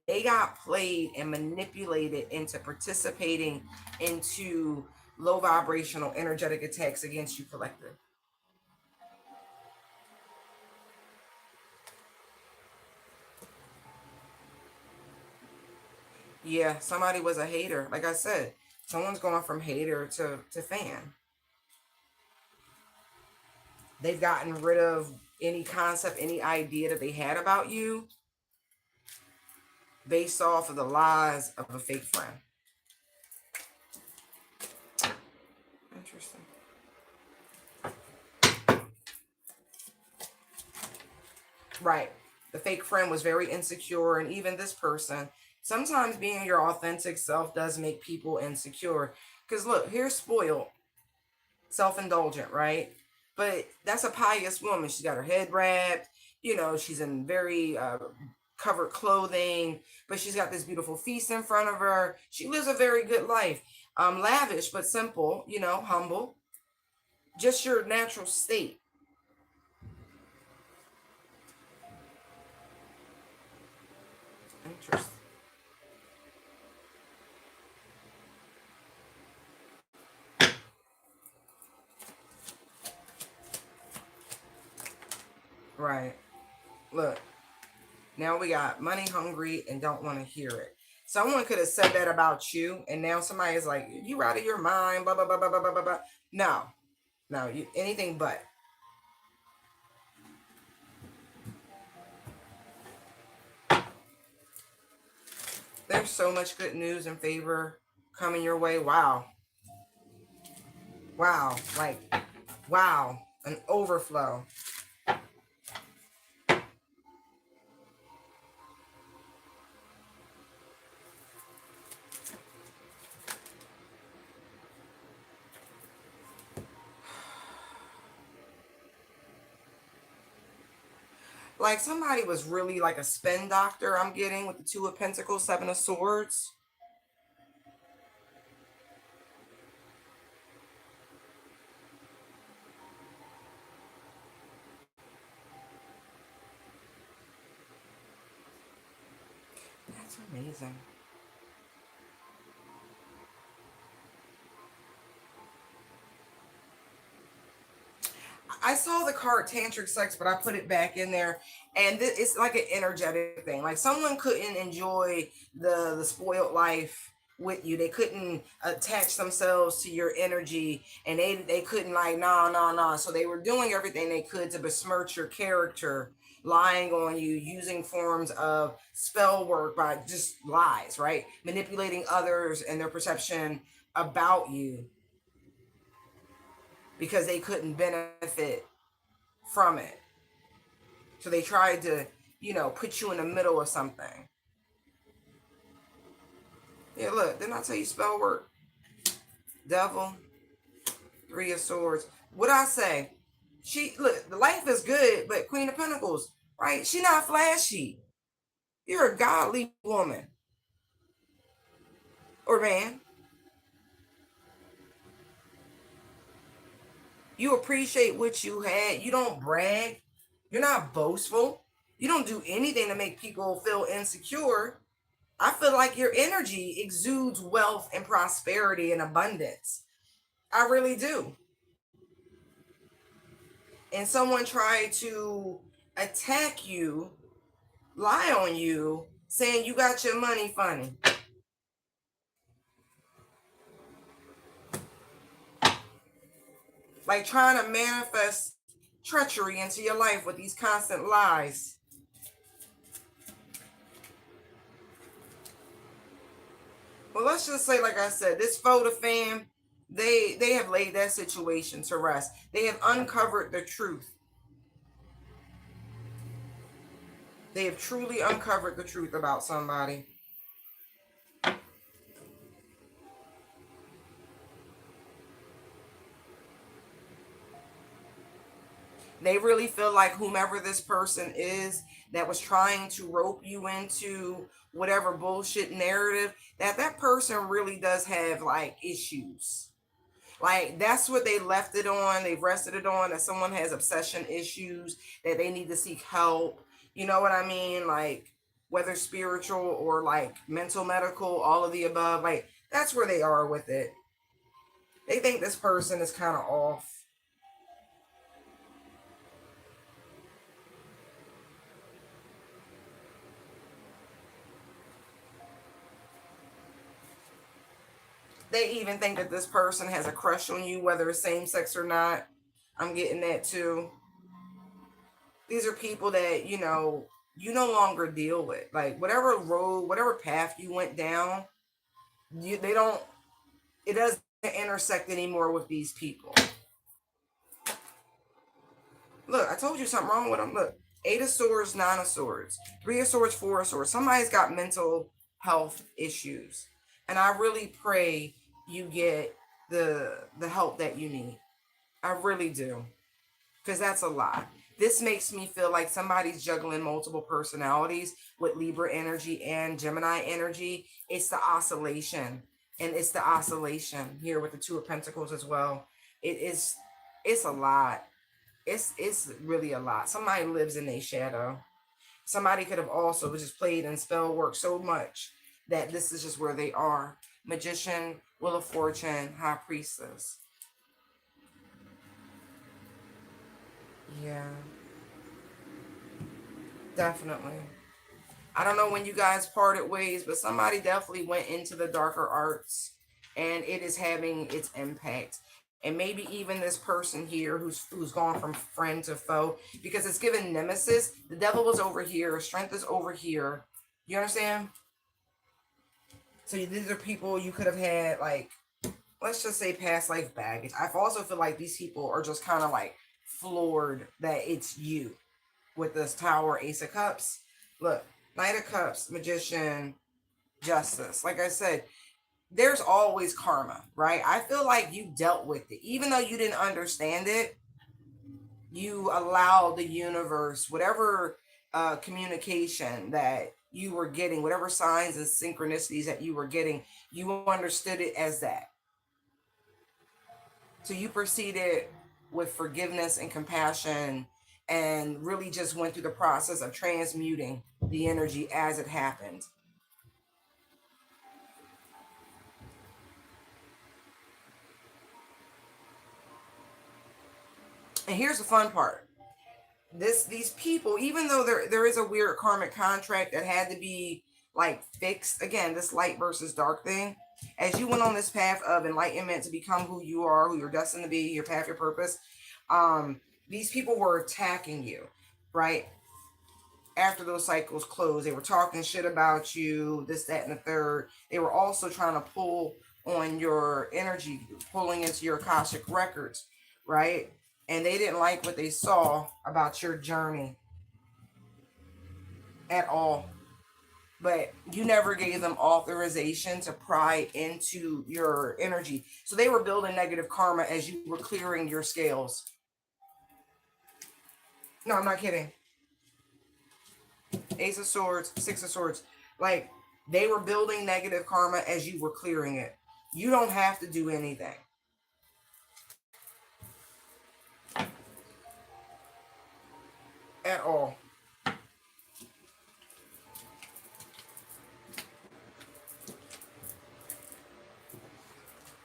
they got played and manipulated into participating into low vibrational energetic attacks against you, collective. Yeah, somebody was a hater. Like I said, someone's going from hater to fan. They've gotten rid of any concept, any idea that they had about you based off of the lies of a fake friend. Interesting. Right. The fake friend was very insecure, and even this person, sometimes being your authentic self does make people insecure. Because look, here's spoiled, self-indulgent, right? But that's a pious woman. She's got her head wrapped, you know, she's in very covered clothing, but she's got this beautiful feast in front of her. She lives a very good life. Lavish but simple, you know, humble. Just your natural state. Interesting. Right. Look, now we got money hungry and don't want to hear it. Someone could have said that about you, and now somebody is like, you out of your mind, blah, blah, blah, blah, blah, blah, blah. No, no, anything but. There's so much good news and favor coming your way. Wow. Wow. Like, wow. An overflow. Like somebody was really like a spin doctor, I'm getting, with the Two of Pentacles, Seven of Swords. That's amazing. I saw the card tantric sex, but I put it back in there, and it's like an energetic thing. Like someone couldn't enjoy the spoiled life with you. They couldn't attach themselves to your energy, and they couldn't like nah. So they were doing everything they could to besmirch your character, lying on you, using forms of spell work by just lies, right? Manipulating others and their perception about you because they couldn't benefit from it. So they tried to, put you in the middle of something. Yeah, look, didn't I tell you spell work? Devil, Three of Swords. What I say? Look, the life is good, but Queen of Pentacles, right? She not flashy. You're a godly woman or man. You appreciate what you had. You don't brag. You're not boastful. You don't do anything to make people feel insecure. I feel like your energy exudes wealth and prosperity and abundance. I really do. And someone tried to attack you, lie on you, saying you got your money funny. Like trying to manifest treachery into your life with these constant lies. Well, let's just say, like I said, this photo fam, they have laid that situation to rest. They have uncovered the truth. They have truly uncovered the truth about somebody. They really feel like whomever this person is that was trying to rope you into whatever bullshit narrative, that person really does have like issues. Like that's what they left it on. They've rested it on that someone has obsession issues, that they need to seek help. You know what I mean? Like whether spiritual or like mental, medical, all of the above. Like that's where they are with it. They think this person is kind of off. They even think that this person has a crush on you, whether it's same sex or not. I'm getting that too. These are people that, you no longer deal with. Like whatever road, whatever path you went down, they don't, it doesn't intersect anymore with these people. Look, I told you something wrong with them. Look, Eight of Swords, Nine of Swords, Three of Swords, Four of Swords. Somebody's got mental health issues. And I really pray you get the help that you need. I really do. Because that's a lot. This makes me feel like somebody's juggling multiple personalities with Libra energy and Gemini energy. It's the oscillation. And it's the oscillation here with the Two of Pentacles as well. It's a lot. It's really a lot. Somebody lives in a shadow. Somebody could have also just played and spell work so much that this is just where they are. Magician, Wheel of Fortune, High Priestess. Yeah, definitely. I don't know when you guys parted ways, but somebody definitely went into the darker arts and it is having its impact. And maybe even this person here who's gone from friend to foe, because it's given nemesis. The devil was over here, strength is over here. You understand? So these are people you could have had, like, let's just say past life baggage. I also feel like these people are just kind of like floored that it's you with this Tower, Ace of Cups. Look, Knight of Cups, Magician, Justice. Like I said, there's always karma, right? I feel like you dealt with it. Even though you didn't understand it, you allowed the universe, whatever communication that you were getting, whatever signs and synchronicities that you were getting, you understood it as that. So you proceeded with forgiveness and compassion and really just went through the process of transmuting the energy as it happened. And here's the fun part. These people, even though there is a weird karmic contract that had to be like fixed, again, this light versus dark thing, as you went on this path of enlightenment to become who you are, who you're destined to be, your path, your purpose, these people were attacking you, right? After those cycles closed, they were talking shit about you, this, that, and the third. They were also trying to pull on your energy, pulling into your Akashic records, right? And they didn't like what they saw about your journey at all. But you never gave them authorization to pry into your energy. So they were building negative karma as you were clearing your scales. No, I'm not kidding. Ace of Swords, Six of Swords. Like, they were building negative karma as you were clearing it. You don't have to do anything. At all.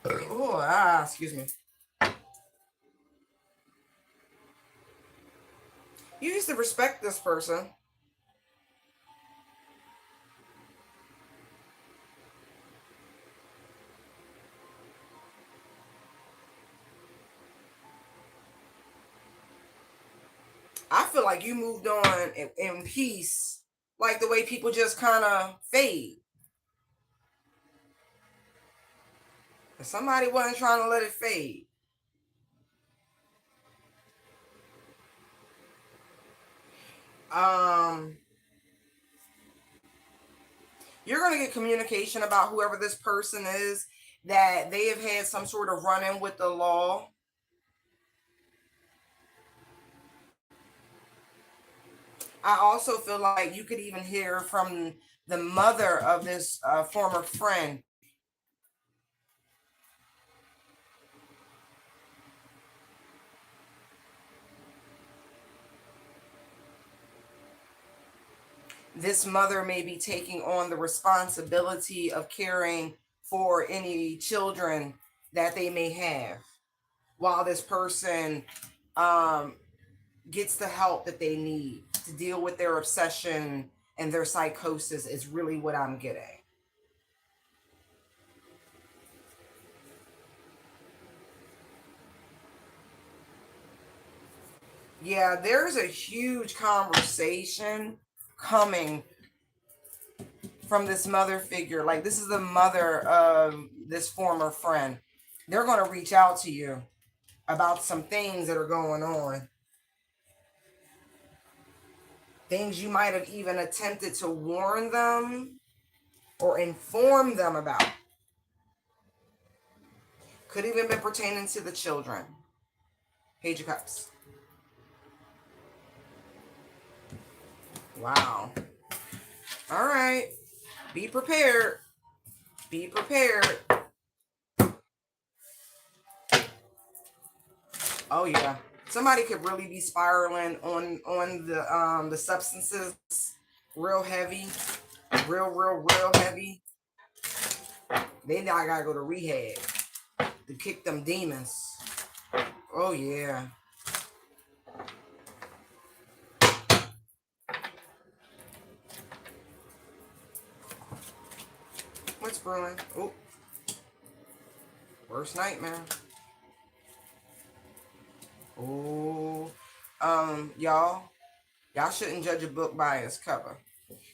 Oh, excuse me. You used to respect this person. I feel like you moved on in peace, like the way people just kind of fade. If somebody wasn't trying to let it fade. Um, you're going to get communication about whoever this person is, that they have had some sort of run-in with the law. I also feel like you could even hear from the mother of this former friend. This mother may be taking on the responsibility of caring for any children that they may have, while this person um, gets the help that they need to deal with their obsession and their psychosis, is really what I'm getting. Yeah, there's a huge conversation coming from this mother figure. Like, this is the mother of this former friend. They're going to reach out to you about some things that are going on. Things you might have even attempted to warn them or inform them about. Could even be pertaining to the children. Page of Cups. Wow. All right. Be prepared. Be prepared. Oh yeah. Somebody could really be spiraling on the substances real heavy. Real heavy. They now gotta go to rehab to kick them demons. Oh yeah. What's brewing? Oh, worst nightmare. Oh, y'all shouldn't judge a book by its cover,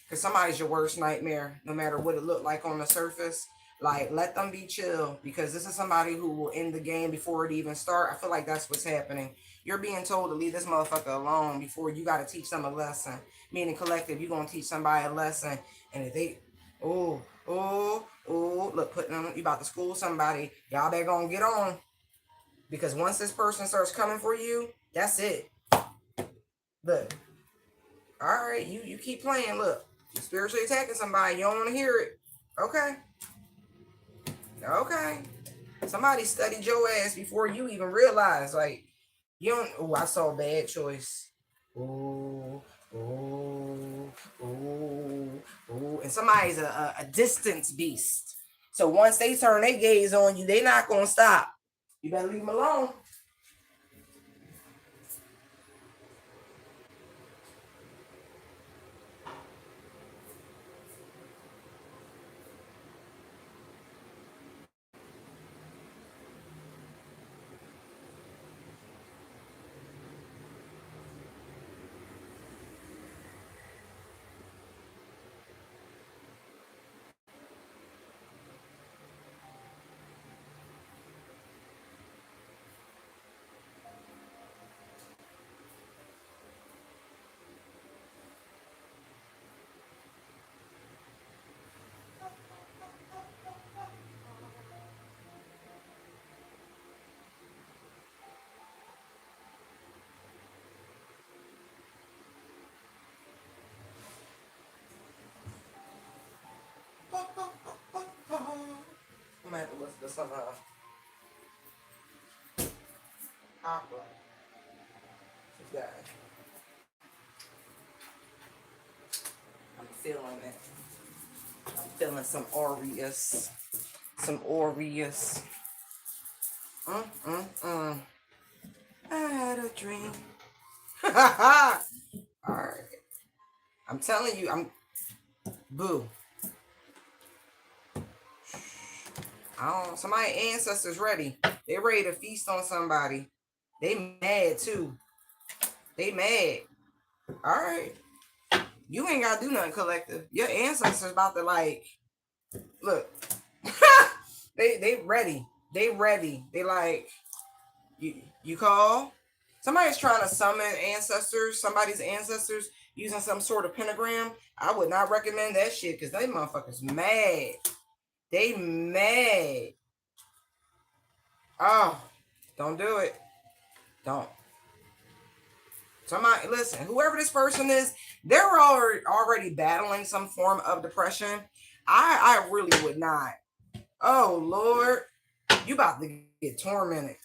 because somebody's your worst nightmare, no matter what it looked like on the surface. Like, let them be chill, because this is somebody who will end the game before it even start. I feel like that's what's happening. You're being told to leave this motherfucker alone before you got to teach them a lesson. Meaning, collective, you're gonna teach somebody a lesson, and if they, look, putting them, you about to school somebody, y'all better gonna get on, because once this person starts coming for you, that's it. Look, all right, you keep playing. Look, you spiritually attacking somebody. You don't want to hear it. Okay, okay. Somebody studied your ass before you even realized. Like, you don't. Oh, I saw a bad choice. Oh, oh, oh, oh. And somebody's a distance beast. So once they turn their gaze on you, they not gonna stop. You better leave them alone. some opera. Yeah. I'm feeling it. I'm feeling some Aureus. Some Aureus. I had a dream. Alright. I'm telling you, boo. Somebody ancestors ready. They ready to feast on somebody. They mad too. They mad. Alright. You ain't gotta do nothing, collective. Your ancestors about to like look. they ready. They ready. They like you call. Somebody's trying to summon ancestors, somebody's ancestors using some sort of pentagram. I would not recommend that shit because they motherfuckers mad. They mad. Oh, don't do it. Don't. Somebody, listen, whoever this person is, they're already battling some form of depression. I really would not. Oh, Lord. You about to get tormented.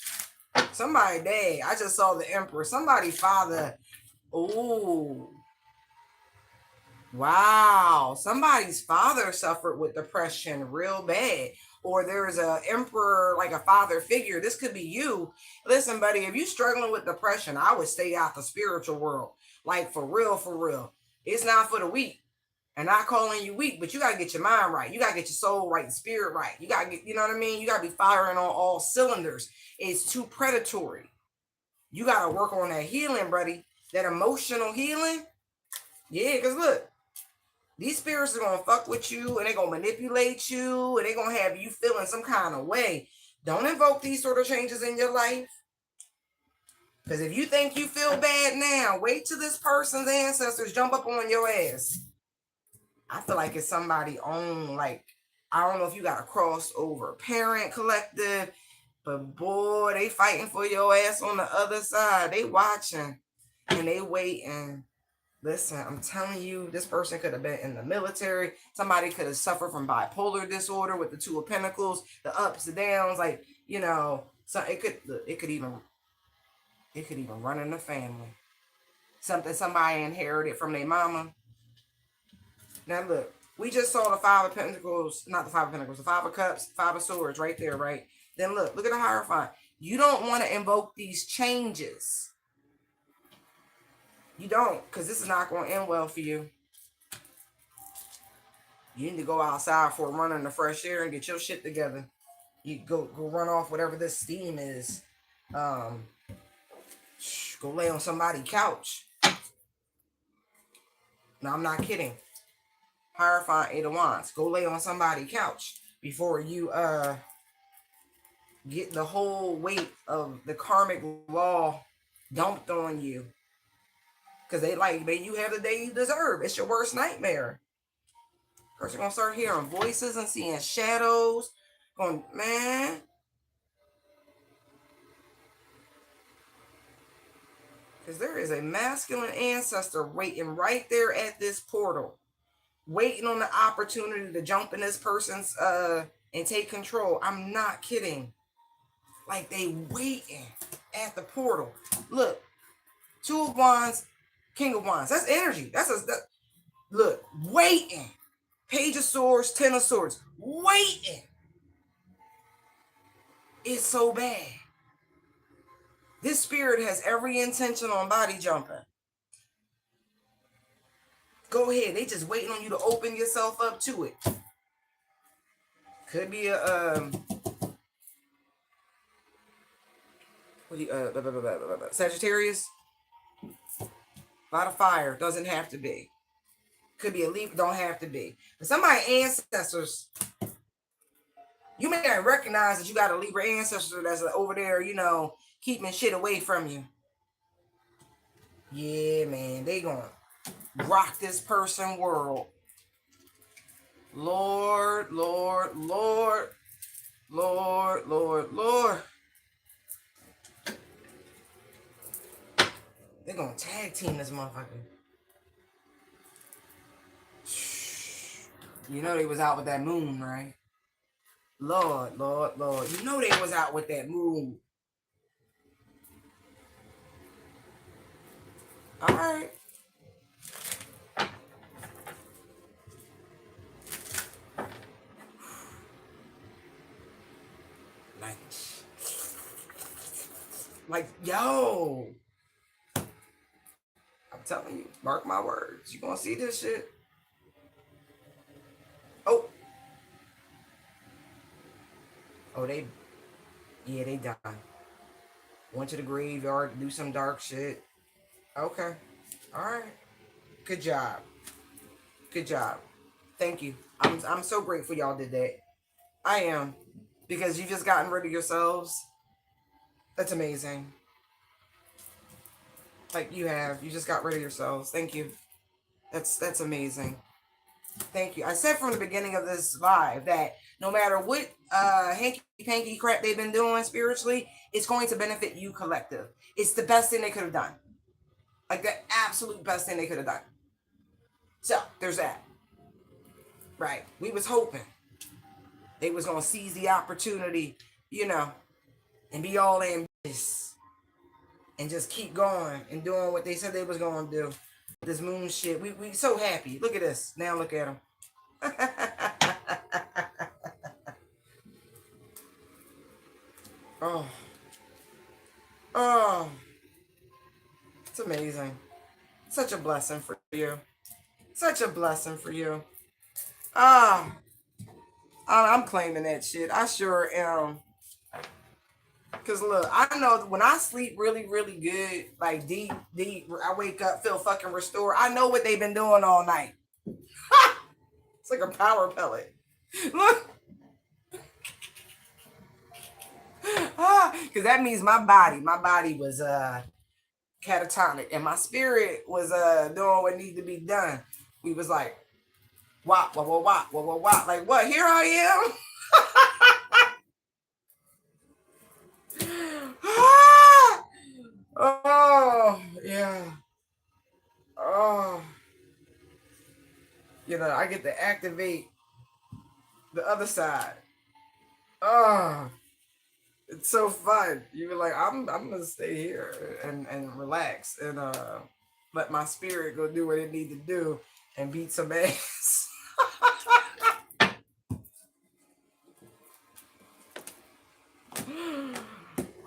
Somebody dad. I just saw the emperor. Somebody father. Ooh. Wow. Somebody's father suffered with depression real bad. Or there's a emperor, like a father figure. This could be you. Listen, buddy, if you're struggling with depression, I would stay out the spiritual world. Like, for real, for real. It's not for the weak. And not calling you weak, but you got to get your mind right. You got to get your soul right, spirit right. You got to get, you know what I mean? You got to be firing on all cylinders. It's too predatory. You got to work on that healing, buddy. That emotional healing. Yeah, because look, these spirits are going to fuck with you and they're going to manipulate you and they're going to have you feeling some kind of way. Don't invoke these sort of changes in your life. Because if you think you feel bad now, wait till this person's ancestors jump up on your ass. I feel like it's somebody on, like, I don't know if you got a crossover parent collective, but boy, they fighting for your ass on the other side. They watching and they waiting. Listen, I'm telling you, this person could have been in the military. Somebody could have suffered from bipolar disorder with the Two of Pentacles, the ups, the downs, like, you know, so it could even run in the family. Something somebody inherited from their mama. Now look, we just saw the Five of Pentacles, not the Five of Pentacles, the Five of Cups, Five of Swords right there, right? Then look at the Hierophant. You don't want to invoke these changes. You don't, because this is not going to end well for you. You need to go outside for a run in the fresh air and get your shit together. You go run off whatever this steam is. Go lay on somebody's couch. No, I'm not kidding. Hierophant, Eight of Wands. Go lay on somebody's couch before you get the whole weight of the karmic law dumped on you. Because they like, man, you have the day you deserve. It's your worst nightmare. First, you're going to start hearing voices and seeing shadows. Going, man. Because there is a masculine ancestor waiting right there at this portal. Waiting on the opportunity to jump in this person's, and take control. I'm not kidding. Like, they waiting at the portal. Look. Two of Wands, King of Wands. That's energy. Look, waiting. Page of Swords, Ten of Swords. Waiting. It's so bad. This spirit has every intention on body jumping. Go ahead. They just waiting on you to open yourself up to it. Could be a Sagittarius. A lot of fire. Doesn't have to be. Could be a Libra. Don't have to be. But somebody ancestors, you may not recognize that you got a Libra ancestor that's over there, you know, keeping shit away from you. Yeah, man. They gonna rock this person world. Lord, Lord, Lord. Lord, Lord, Lord. They're gonna tag team this motherfucker. You know they was out with that moon, right? Lord, Lord, Lord. You know they was out with that moon. All right. Like, yo. I'm telling you, mark my words. You gonna see this shit. Oh. Oh, yeah, they died. Went to the graveyard to do some dark shit. Okay. All right. Good job. Good job. Thank you. I'm so grateful y'all did that. I am. Because you just gotten rid of yourselves. That's amazing. Like you have. You just got rid of yourselves. Thank you. That's amazing. Thank you. I said from the beginning of this live that no matter what hanky panky crap they've been doing spiritually, it's going to benefit you collective. It's the best thing they could have done. Like the absolute best thing they could have done. So there's that. Right. We was hoping they was gonna seize the opportunity, you know, and be all ambitious and just keep going and doing what they said they was gonna do. This moon shit. We so happy. Look at this. Now look at them. Oh. Oh. It's amazing. Such a blessing for you. Such a blessing for you. Ah. I'm claiming that shit. I sure am. Cause look, I know when I sleep really, really good, like deep, I wake up, feel fucking restored. I know what they've been doing all night. It's like a power pellet. Look. Cause that means my body was catatonic and my spirit was doing what needed to be done. We was like, wop, wop, wop, wop, wop, wop, wop. Like what? Here I am. Oh, yeah. Oh, you know, I get to activate the other side. Oh, it's so fun. You were like, I'm gonna stay here and relax and let my spirit go do what it need to do and beat some ass.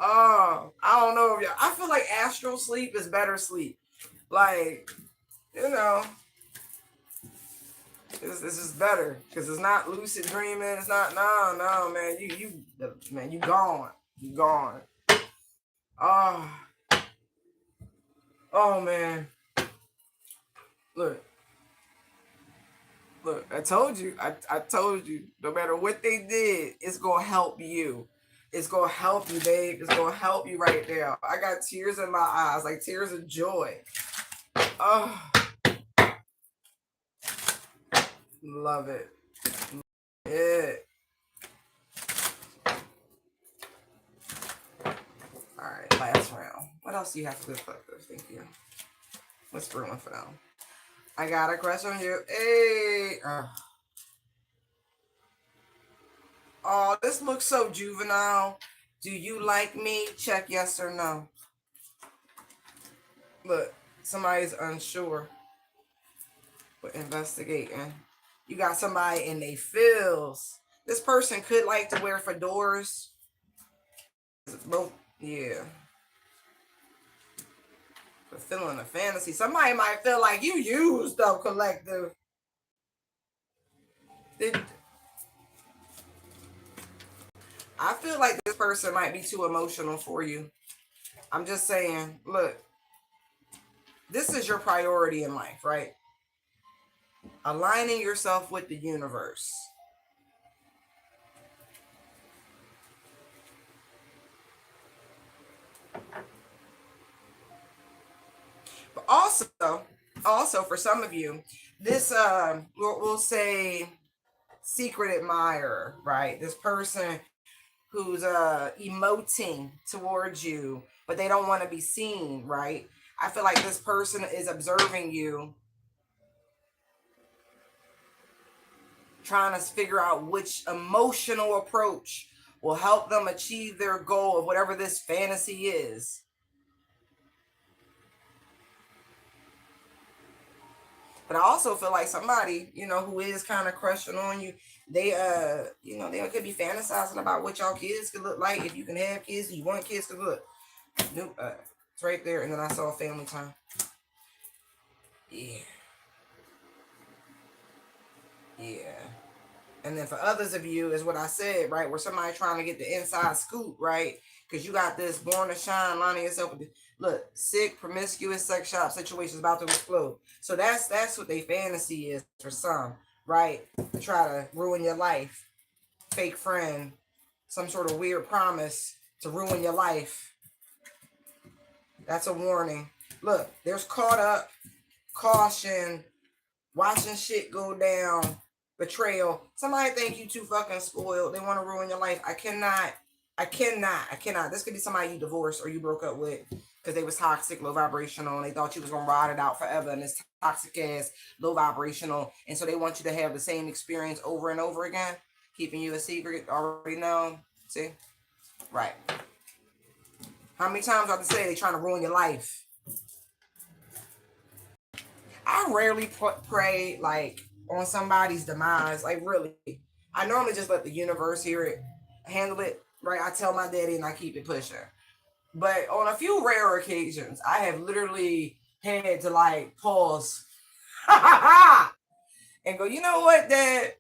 Oh, I don't know if y'all. I feel like astral sleep is better sleep. Like, you know, this is better because it's not lucid dreaming. It's not no man. You gone. You gone. Oh, oh man. Look, look. I told you. I told you. No matter what they did, it's gonna help you. It's gonna help you, babe. It's gonna help you right now. I got tears in my eyes, like tears of joy. Oh, love it. Yeah. All right, last round. What else do you have to do, collective? Thank you. What's brewing for them? I got a crush on you. Hey. Oh, this looks so juvenile. Do you like me? Check yes or no. Look, somebody's unsure. But investigating. You got somebody in they feels. This person could like to wear fedoras. Both, yeah. Fulfilling a fantasy. Somebody might feel like you used up, collective. I feel like this person might be too emotional for you. I'm just saying, look, this is your priority in life, right? Aligning yourself with the universe. But also for some of you, this we'll say secret admirer, right? This person who's emoting towards you, but they don't want to be seen, right? I feel like this person is observing you. trying to figure out which emotional approach will help them achieve their goal of whatever this fantasy is. But I also feel like somebody, who is kind of crushing on you, they they could be fantasizing about what y'all kids could look like if you can have kids, you want kids to look. It's right there, and then I saw family time. Yeah. Yeah. And then for others of you, is what I said, right? Where somebody trying to get the inside scoop, right? Because you got this born to shine, lining yourself with, look, sick, promiscuous sex shop situations about to explode. So that's what they fantasy is for some, right? To try to ruin your life. Fake friend, some sort of weird promise to ruin your life. That's a warning. Look, there's caught up, caution, watching shit go down, betrayal. Somebody think you too fucking spoiled. They want to ruin your life. I cannot. This could be somebody you divorced or you broke up with because they was toxic, low vibrational, and they thought you was gonna ride it out forever, and it's toxic ass, low vibrational, and so they want you to have the same experience over and over again, keeping you a secret. Already know. See, right? How many times do I have to say they trying to ruin your life? I rarely pray like on somebody's demise. Like really, I normally just let the universe handle it. Right? I tell my daddy and I keep it pushing. But on a few rare occasions, I have literally had to like pause and go, you know what, Dad?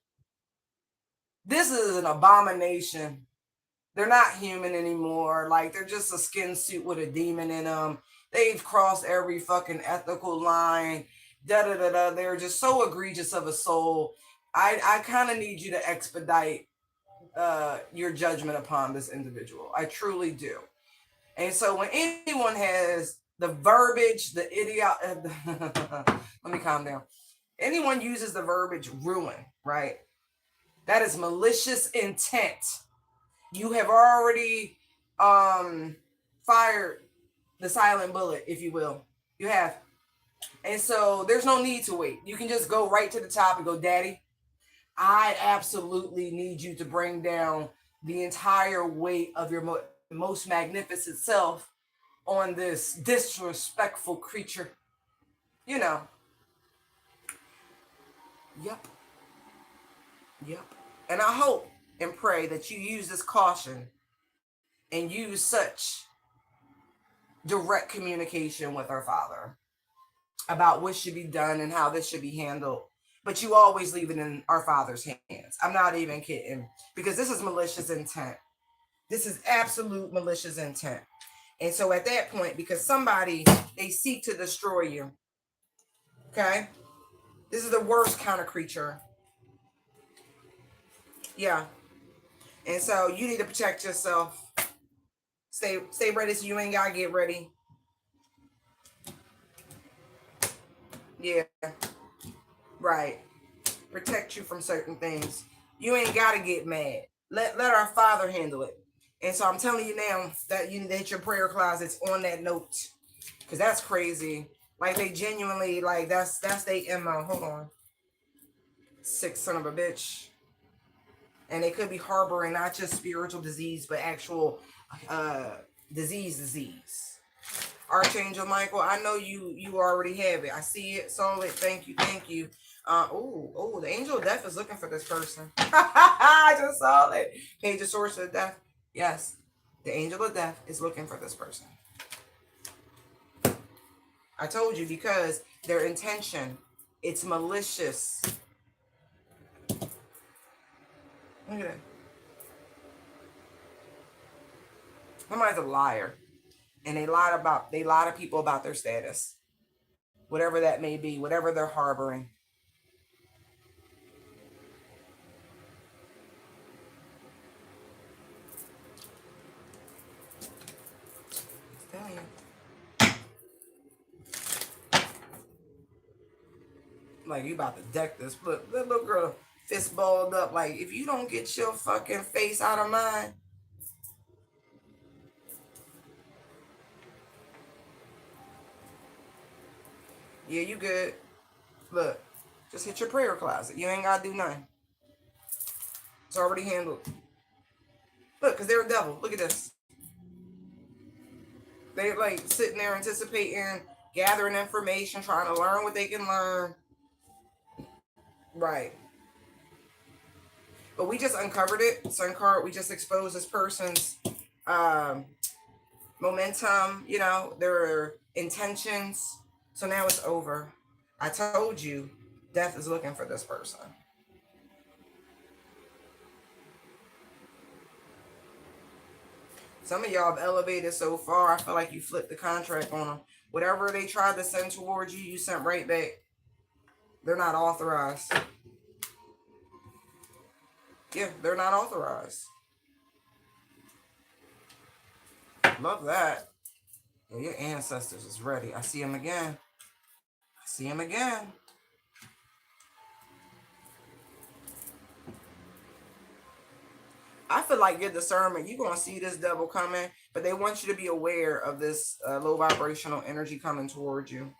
This is an abomination. They're not human anymore. Like they're just a skin suit with a demon in them. They've crossed every fucking ethical line. Da da da da. They're just so egregious of a soul. I kind of need you to expedite your judgment upon this individual. I truly do. And so when anyone has the verbiage, the idiot, let me calm down. Anyone uses the verbiage ruin, right? That is malicious intent. You have already fired the silent bullet, if you will. You have. And so there's no need to wait. You can just go right to the top and go, Daddy, I absolutely need you to bring down the entire weight of your most magnificent self on this disrespectful creature. You know. Yep. And I hope and pray that you use this caution and use such direct communication with our Father about what should be done and how this should be handled. But you always leave it in our Father's hands. I'm not even kidding, because this is malicious intent. This is absolute malicious intent. And so at that point, because somebody, they seek to destroy you. Okay? This is the worst kind of creature. Yeah. And so you need to protect yourself. Stay ready so you ain't gotta get ready. Yeah. Right. Protect you from certain things. You ain't gotta get mad. Let our Father handle it. And so I'm telling you now that you need to hit your prayer closets on that note. Cause that's crazy. Like they genuinely, like that's their MO. Hold on. Sick son of a bitch. And they could be harboring not just spiritual disease, but actual disease. Archangel Michael, I know you already have it. I see it, saw it. Thank you. The angel of death is looking for this person. I just saw it. Page of Swords of Death. Yes, the angel of death is looking for this person. I told you, because their intention, it's malicious. Look at that. Somebody's a liar. And they lie to people about their status. Whatever that may be, whatever they're harboring. Like you about to deck this. Look, that little girl fist balled up. Like, if you don't get your fucking face out of mine. Yeah, you good. Look, just hit your prayer closet. You ain't gotta do nothing. It's already handled. Look, because they're a devil. Look at this. They're like sitting there anticipating, gathering information, trying to learn what they can learn. Right. But we just uncovered it. Sun card, we just exposed this person's um, momentum, you know, their intentions. So now it's over. I told you, death is looking for this person. Some of y'all have elevated so far, I feel like you flipped the contract on them. Whatever they tried to send towards you, you sent right back. They're not authorized. Yeah, they're not authorized. Love that. Yeah, your ancestors is ready. I see them again. I see them again. I feel like your discernment, you're going to see this devil coming, but they want you to be aware of this low vibrational energy coming towards you.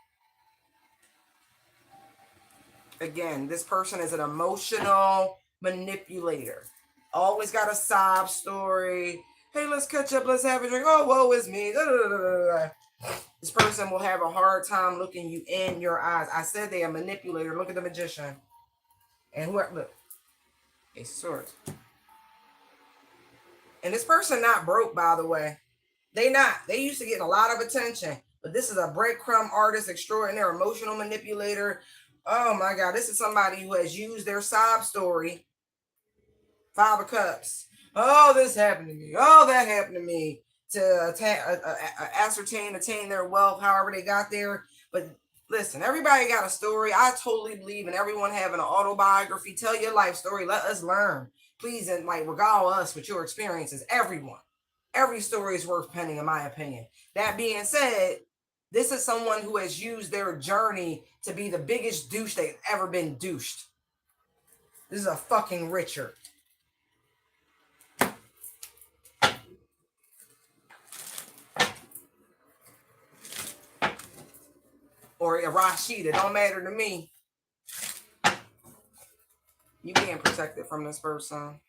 Again, this person is an emotional manipulator. Always got a sob story. Hey, let's catch up. Let's have a drink. Oh, woe is me. Da, da, da, da, da. This person will have a hard time looking you in your eyes. I said they are a manipulator. Look at the magician. And whoever, look. Ace of Swords. And this person not broke, by the way. They not. They used to get a lot of attention. But this is a breadcrumb artist extraordinaire, emotional manipulator. Oh my God. This is somebody who has used their sob story. Five of Cups. Oh, this happened to me. Oh, that happened to me. To attain their wealth, however they got there. But listen, everybody got a story. I totally believe in everyone having an autobiography. Tell your life story. Let us learn. Please, and like regale us with your experiences. Everyone. Every story is worth penning, in my opinion. That being said, this is someone who has used their journey to be the biggest douche they've ever been douched. This is a fucking Richard. Or a Rashida, don't matter to me. You being protected from this person.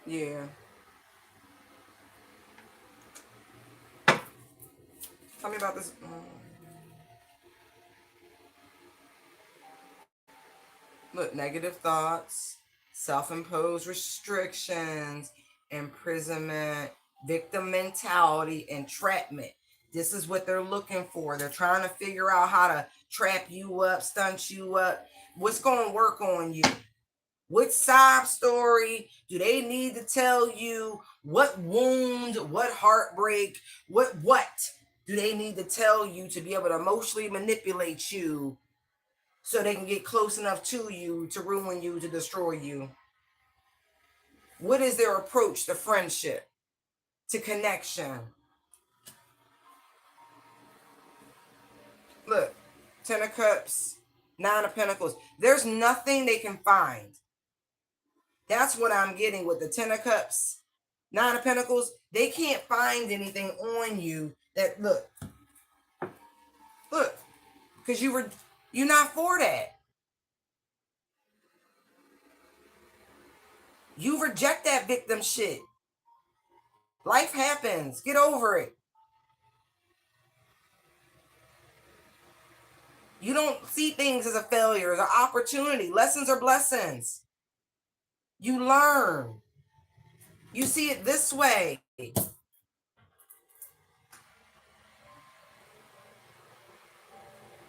Yeah. Tell me about this. Look, negative thoughts, self-imposed restrictions, imprisonment, victim mentality, entrapment. This is what they're looking for. They're trying to figure out how to trap you up, stunt you up. What's going to work on you? What sob story do they need to tell you? What wound, what heartbreak, what do they need to tell you to be able to emotionally manipulate you so they can get close enough to you to ruin you, to destroy you? What is their approach to friendship, to connection? Look, Ten of Cups, Nine of Pentacles. There's nothing they can find. That's what I'm getting with the Ten of Cups, Nine of Pentacles. They can't find anything on you that, look, because you're not for that. You reject that victim shit. Life happens. Get over it. You don't see things as a failure, as an opportunity. Lessons are blessings. You learn. You see it this way. They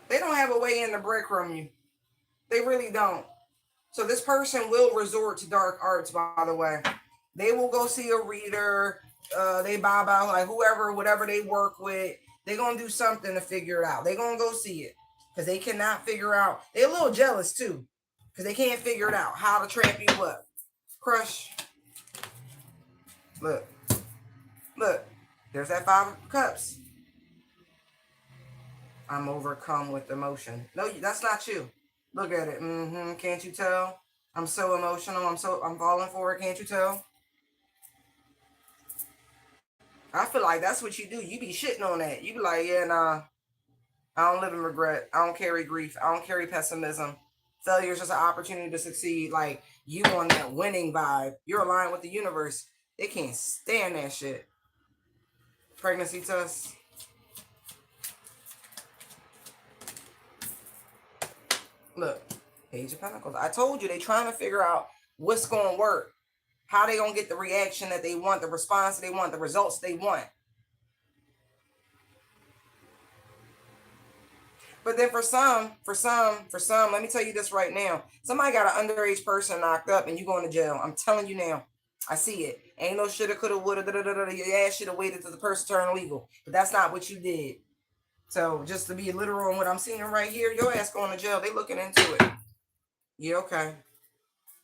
don't have a way in to breadcrumb you. They really don't. So this person will resort to dark arts, by the way. They will go see a reader. They bob out, like whoever, whatever they work with. They're going to do something to figure it out. They're going to go see it. Because they cannot figure out. They're a little jealous, too. Because they can't figure it out. How to trap you up. Crush. Look. Look. There's that Five of Cups. I'm overcome with emotion. No, that's not you. Look at it. Can't you tell? I'm so emotional. I'm falling for it. Can't you tell? I feel like that's what you do. You be shitting on that. You be like, yeah, nah. I don't live in regret. I don't carry grief. I don't carry pessimism. Failure is just an opportunity to succeed. Like, you on that winning vibe. You're aligned with the universe. They can't stand that shit. Pregnancy test. Look, Page of Pentacles. I told you, they trying to figure out what's going to work. How they going to get the reaction that they want, the response they want, the results they want. But then for some, let me tell you this right now. Somebody got an underage person knocked up and you going to jail. I'm telling you now. I see it. Ain't no shoulda, coulda, woulda, Your ass should have waited till the person turned legal. But that's not what you did. So just to be literal on what I'm seeing right here, your ass going to jail. They looking into it. Yeah, okay.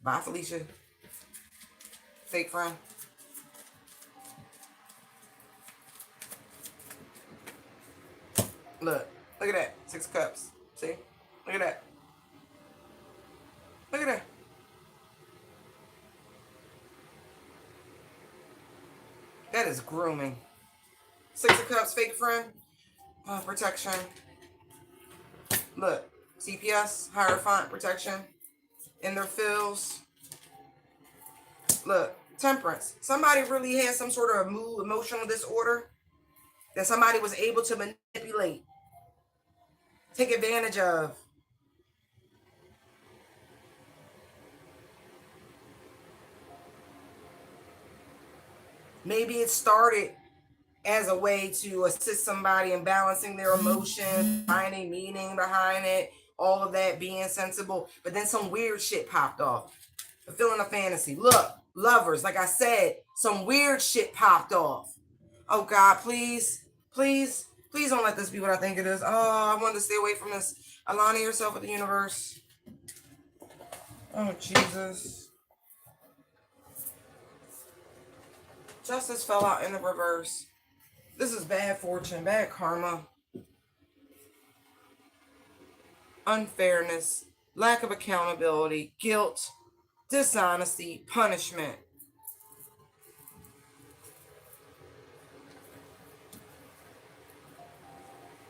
Bye, Felicia. Fake friend. Look at that. 6 cups. See? Look at that. Look at that. That is grooming. 6 of Cups, fake friend. Protection. Look. CPS, Hierophant, protection. In their feels. Look. Temperance. Somebody really had some sort of mood, emotional disorder that somebody was able to manipulate. Take advantage of. Maybe it started as a way to assist somebody in balancing their emotions, finding meaning behind it, all of that, being sensible. But then some weird shit popped off. Fulfilling a fantasy. Look, lovers, like I said, some weird shit popped off. Oh God, please, please, please don't let this be what I think it is. Oh, I want to stay away from this. Aligning yourself with the universe. Oh, Jesus. Justice fell out in the reverse. This is bad fortune, bad karma. Unfairness, lack of accountability, guilt, dishonesty, punishment.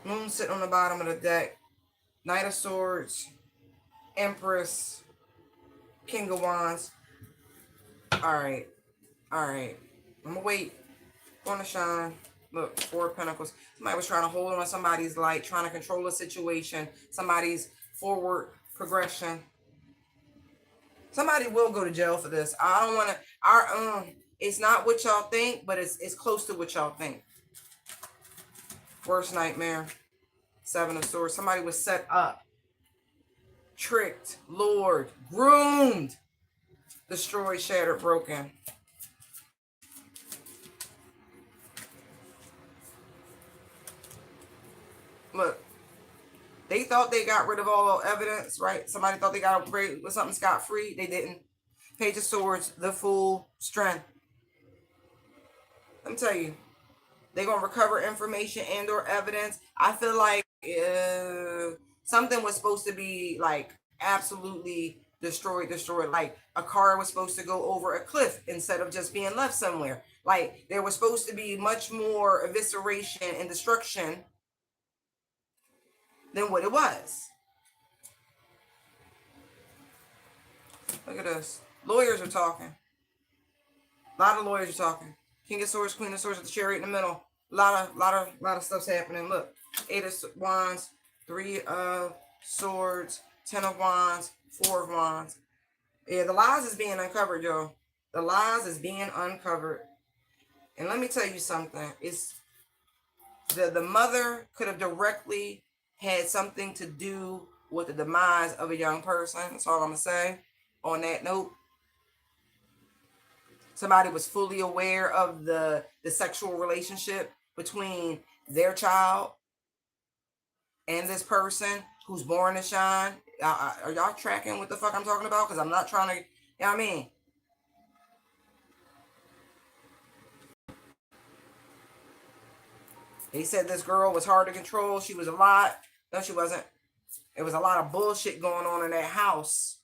Moon sitting on the bottom of the deck. Knight of Swords, Empress, King of Wands. Alright. Alright. I'm gonna wait. Going to shine. Look, 4 of Pentacles. Somebody was trying to hold on to somebody's light, trying to control a situation, somebody's forward progression. Somebody will go to jail for this. I don't want to. It's not what y'all think, but it's close to what y'all think. Worst nightmare. 7 of Swords. Somebody was set up, tricked, lured, groomed, destroyed, shattered, broken. Look, they thought they got rid of all evidence, right? Somebody thought they got away with something scot-free. They didn't. Page of Swords, the Fool, strength. Let me tell you, they're going to recover information and or evidence. I feel like something was supposed to be like absolutely destroyed. Like a car was supposed to go over a cliff instead of just being left somewhere. Like there was supposed to be much more evisceration and destruction than what it was. Look at this. Lawyers are talking. A lot of lawyers are talking. King of Swords, Queen of Swords with the Chariot in the middle. A lot of stuff's happening. Look, 8 of Wands, 3 of Swords, 10 of Wands, 4 of Wands. Yeah, the lies is being uncovered, y'all. The lies is being uncovered. And let me tell you something. It's the mother could have directly had something to do with the demise of a young person. That's all I'm gonna say on that note. Somebody was fully aware of the sexual relationship between their child and this person who's born to shine. Are y'all tracking what the fuck I'm talking about? Because I'm not trying to, you know what I mean? They said this girl was hard to control. She was a lot. No, she wasn't. It was a lot of bullshit going on in that house.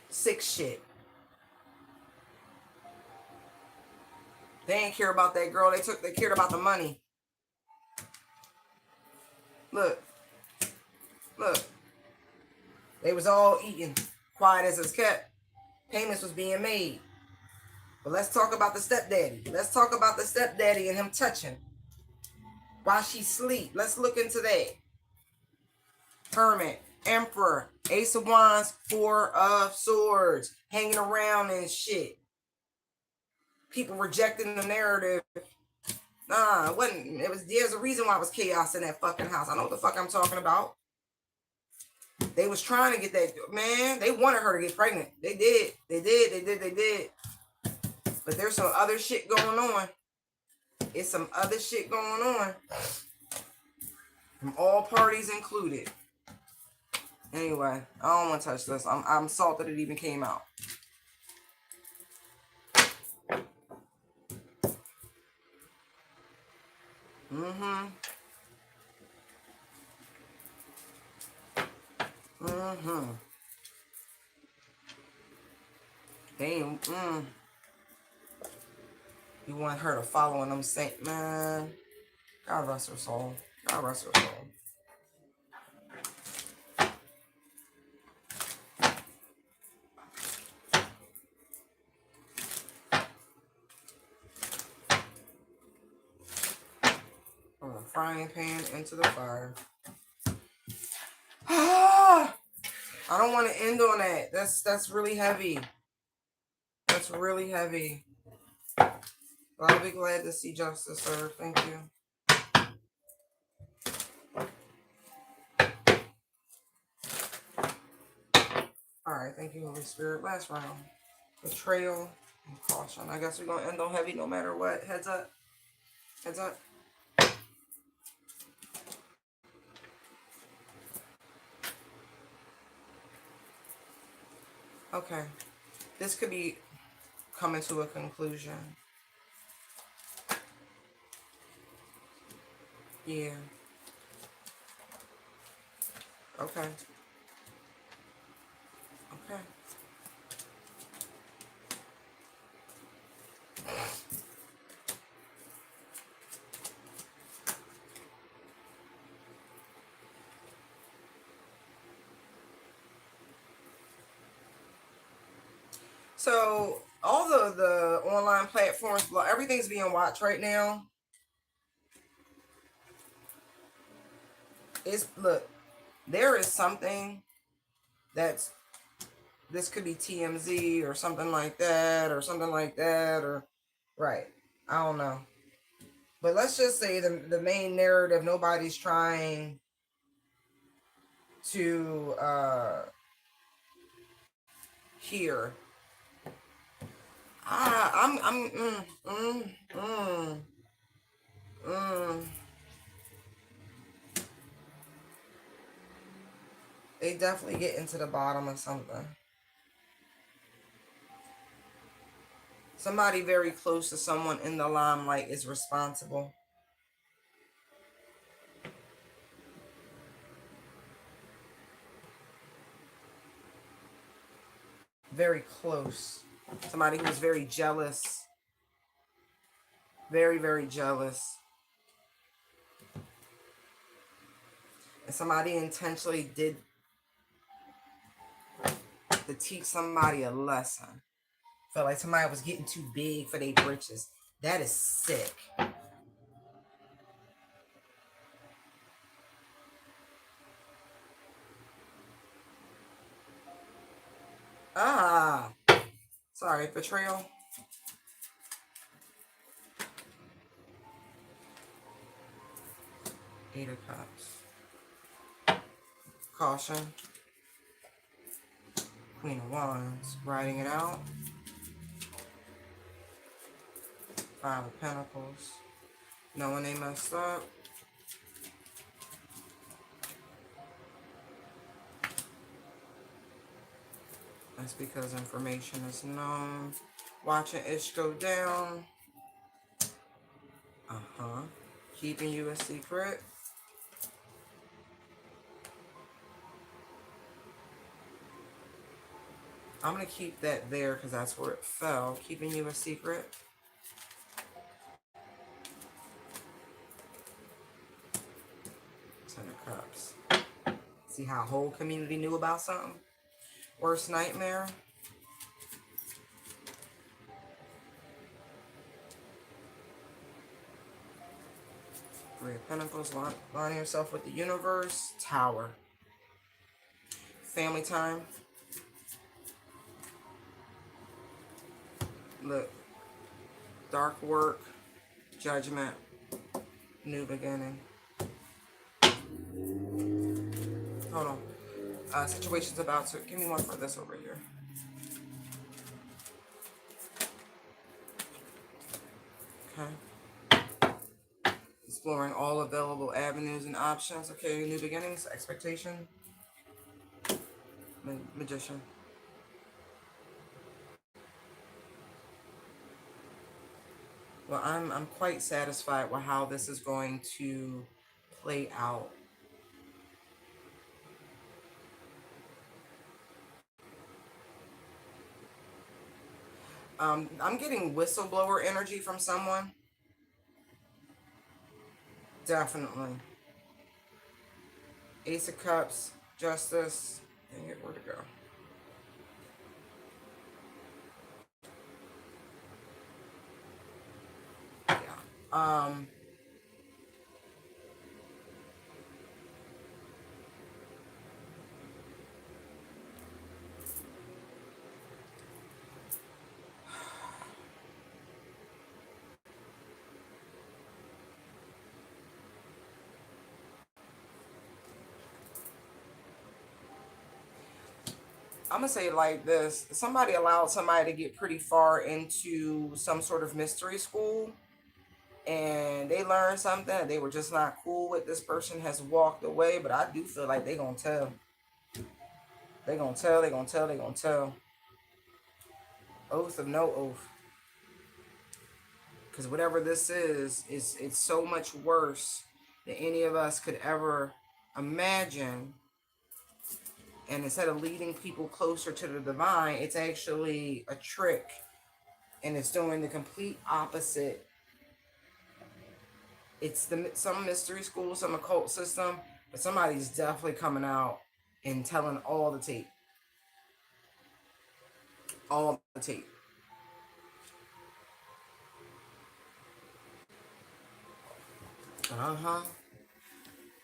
Sick shit. They ain't care about that girl. They cared about the money. Look. Look. They was all eating. Quiet as it's kept. Payments was being made. But let's talk about the stepdaddy. Let's talk about the stepdaddy and him touching while she sleep. Let's look into that. Hermit, Emperor, Ace of Wands, Four of Swords, hanging around and shit. People rejecting the narrative. Nah, it wasn't. There's a reason why it was chaos in that fucking house. I know what the fuck I'm talking about. They was trying to get that, man. They wanted her to get pregnant. They did. But there's some other shit going on. It's some other shit going on. From all parties included. Anyway, I don't want to touch this. I'm salted it even came out. Mm-hmm. Mm-hmm. They ain't, You want her to follow in them saint, man. God rest her soul. God rest her soul. From the frying pan into the fire. I don't want to end on that. That's really heavy. That's really heavy. But I'll be glad to see justice served. Thank you. Alright, thank you, Holy Spirit. Last round. Betrayal and caution. I guess we're going to end on heavy no matter what. Heads up. Heads up. Okay. This could be coming to a conclusion. Yeah. Okay. Okay. So all the online platforms, everything's being watched right now. Look, there is something that's, this could be TMZ or something like that, or right. I don't know. But let's just say the main narrative, nobody's trying to hear. They definitely get into the bottom of something. Somebody very close to someone in the limelight is responsible. Very close. Somebody who's very jealous. Very, very jealous. And somebody intentionally did to teach somebody a lesson. Felt like somebody was getting too big for their britches. That is sick. Sorry, betrayal. Eight of Cups. Caution. Queen of Wands. Writing it out. Five of Pentacles. Knowing they messed up. That's because information is known. Watching Ish go down. Keeping you a secret. I'm going to keep that there because that's where it fell. Keeping you a secret. Ten of Cups. See how a whole community knew about something? Worst nightmare. Three of Pentacles, aligning yourself with the universe. Tower. Family time. Look. Dark work. Judgment. New beginning. Hold on. Situation's about to... Give me one for this over here. Okay. Exploring all available avenues and options. Okay, new beginnings. Expectation. Magician. Well, I'm quite satisfied with how this is going to play out. I'm getting whistleblower energy from someone. Definitely. Ace of Cups, Justice. Dang it, where'd it go? Yeah. I'm going to say it like this. Somebody allowed somebody to get pretty far into some sort of mystery school, and they learned something. They were just not cool with. This person has walked away, but I do feel like they're going to tell. They're going to tell, they're going to tell, they're going to tell. Oath of no oath. Because whatever this is, it's so much worse than any of us could ever imagine. And instead of leading people closer to the divine, it's actually a trick. And it's doing the complete opposite. It's some mystery school, some occult system, but somebody's definitely coming out and telling all the tape. All the tape.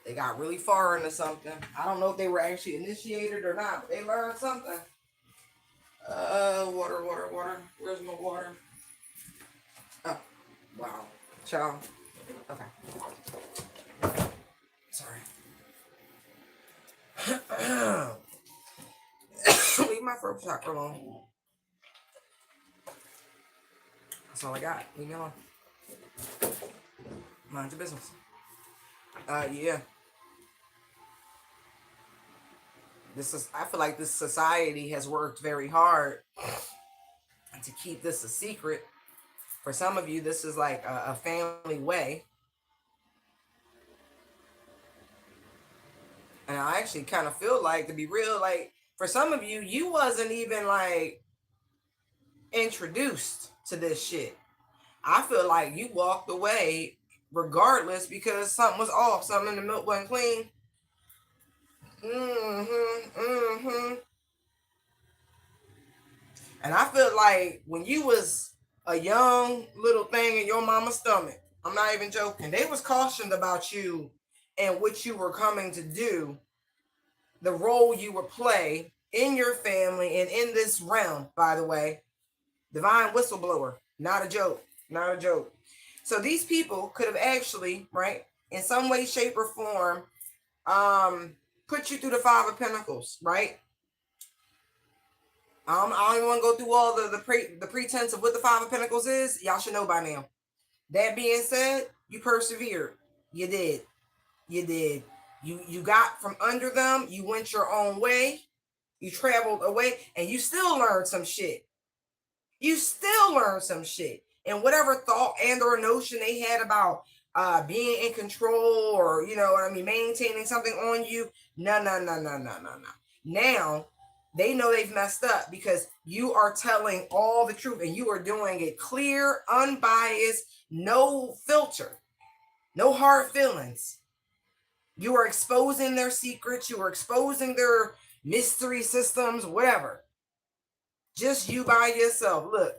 They got really far into something. I don't know if they were actually initiated or not, but they learned something. Water. Where's my water? Oh, wow. Ciao. Okay. Sorry. Leave my throat chakra alone. That's all I got. Leave me alone. Mind your business. Yeah. I feel like this society has worked very hard to keep this a secret. For some of you, this is like a family way. And I actually kind of feel like, to be real, like for some of you, you wasn't even like introduced to this shit. I feel like you walked away regardless because something was off, something in the milk wasn't clean. And I feel like when you was a young little thing in your mama's stomach, I'm not even joking, they was cautioned about you and what you were coming to do, the role you would play in your family and in this realm, by the way. Divine whistleblower, not a joke, not a joke. So these people could have actually, right, in some way, shape, or form, put you through the Five of Pentacles, right? I don't even want to go through all the pretense of what the Five of Pentacles is. Y'all should know by now. That being said, you persevered. You did. You did. You got from under them. You went your own way. You traveled away, and you still learned some shit. You still learned some shit. And whatever thought and or notion they had about being in control or, you know what I mean, maintaining something on you. No. Now, they know they've messed up because you are telling all the truth and you are doing it clear, unbiased, no filter, no hard feelings. You are exposing their secrets. You are exposing their mystery systems, whatever. Just you by yourself. Look.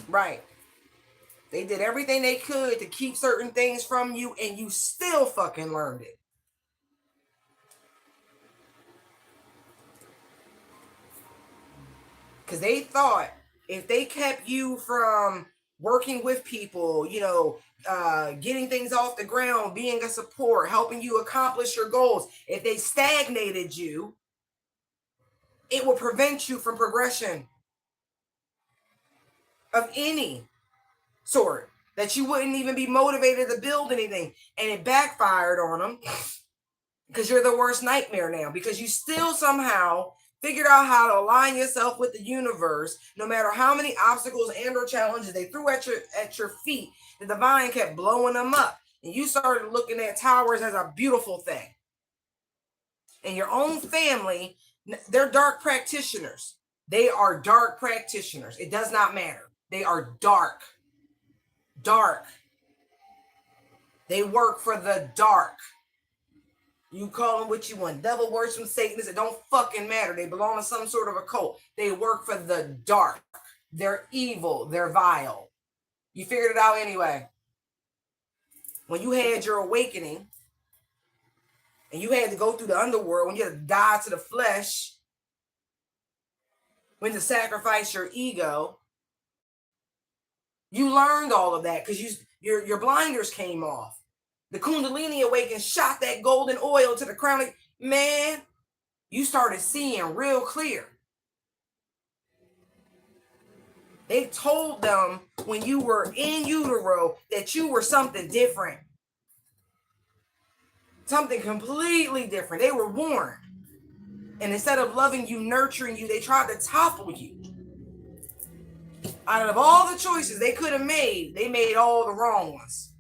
Right. They did everything they could to keep certain things from you, and you still fucking learned it. Because they thought if they kept you from working with people, you know, getting things off the ground, being a support, helping you accomplish your goals, if they stagnated you, it will prevent you from progression of any sort, that you wouldn't even be motivated to build anything. And it backfired on them because you're the worst nightmare now, because you still somehow figured out how to align yourself with the universe. No matter how many obstacles and or challenges they threw at your feet, the divine kept blowing them up, and you started looking at towers as a beautiful thing. And your own family, they're dark practitioners. They are dark practitioners. It does not matter. They are dark. They work for the dark. You call them what you want. Devil worship, Satanists, it don't fucking matter. They belong to some sort of a cult. They work for the dark. They're evil. They're vile. You figured it out anyway. When you had your awakening and you had to go through the underworld, when you had to die to the flesh, when to sacrifice your ego, you learned all of that because your blinders came off. The Kundalini awakened, shot that golden oil to the crown. Man, you started seeing real clear. They told them when you were in utero that you were something different. Something completely different. They were warned. And instead of loving you, nurturing you, they tried to topple you. Out of all the choices they could have made, they made all the wrong ones.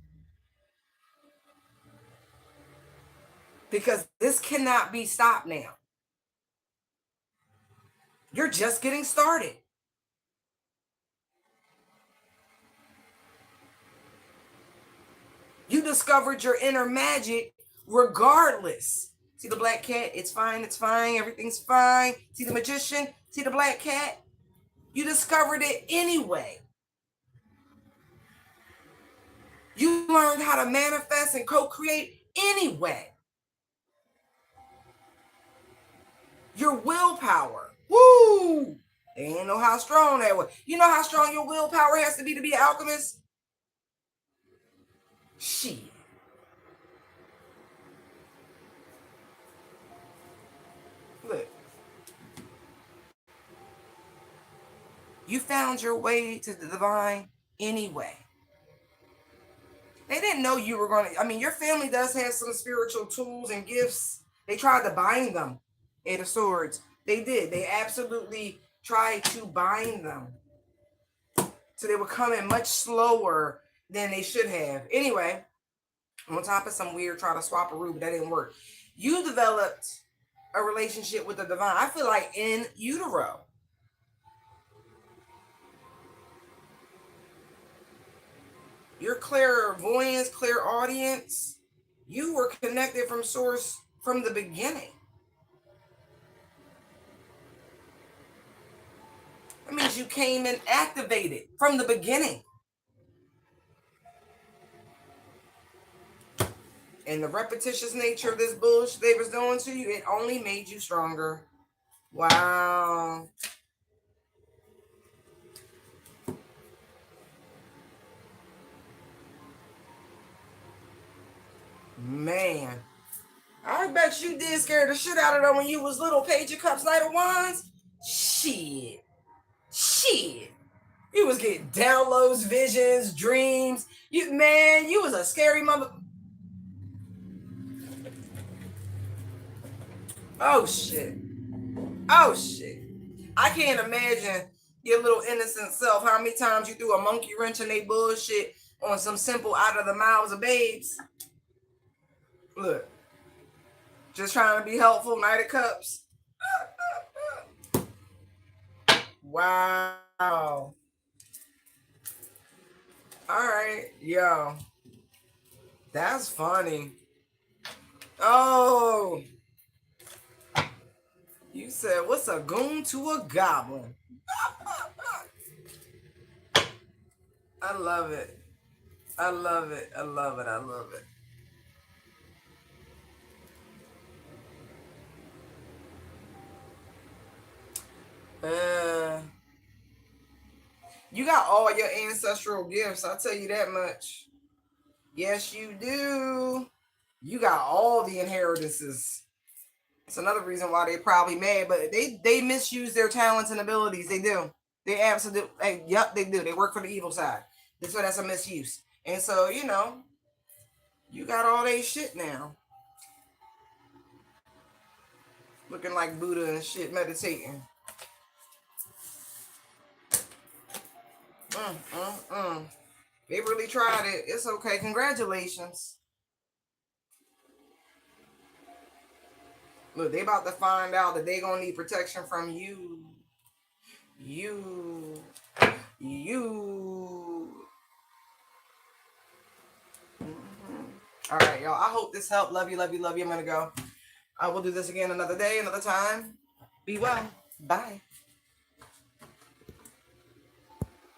Because this cannot be stopped now. You're just getting started. You discovered your inner magic regardless. See the black cat? It's fine, everything's fine. See the magician? See the black cat? You discovered it anyway. You learned how to manifest and co-create anyway. Your willpower. Woo! They didn't know how strong that was. You know how strong your willpower has to be an alchemist? Shit. Look. You found your way to the divine anyway. They didn't know you were going to. I mean, your family does have some spiritual tools and gifts. They tried to bind them, Eight of Swords. They did. They absolutely tried to bind them. So they were coming much slower than they should have. Anyway, on top of some weird trying to swap a root, but that didn't work. You developed a relationship with the divine. I feel like in utero. Your clairvoyance, clairaudience, you were connected from source from the beginning. That means you came in activated from the beginning. And the repetitious nature of this bullshit they was doing to you, it only made you stronger. Wow. Man. I bet you did scare the shit out of them when you was little. Page of Cups, Knight of Wands. Shit. You was getting downloads, visions, dreams. You was a scary mother. Oh shit. I can't imagine your little innocent self, how many times you threw a monkey wrench in they bullshit on some simple out of the mouths of babes. Look. Just trying to be helpful, Knight of Cups. Wow. All right. Yo. That's funny. Oh. You said, what's a goon to a goblin? I love it. I love it. I love it. I love it. You got all your ancestral gifts. I'll tell you that much. Yes, you do. You got all the inheritances. It's another reason why they probably mad, but they misuse their talents and abilities. They do. They absolutely. Hey, yep, they do. They work for the evil side. That's why that's a misuse. And so you got all that shit now. Looking like Buddha and shit, meditating. Mm, mm, mm. They really tried it. It's okay. Congratulations. Look, they about to find out that they gonna need protection from you. You. All right, y'all. I hope this helped. Love you, love you, love you. I'm gonna go. I will do this again another day, another time. Be well. Bye.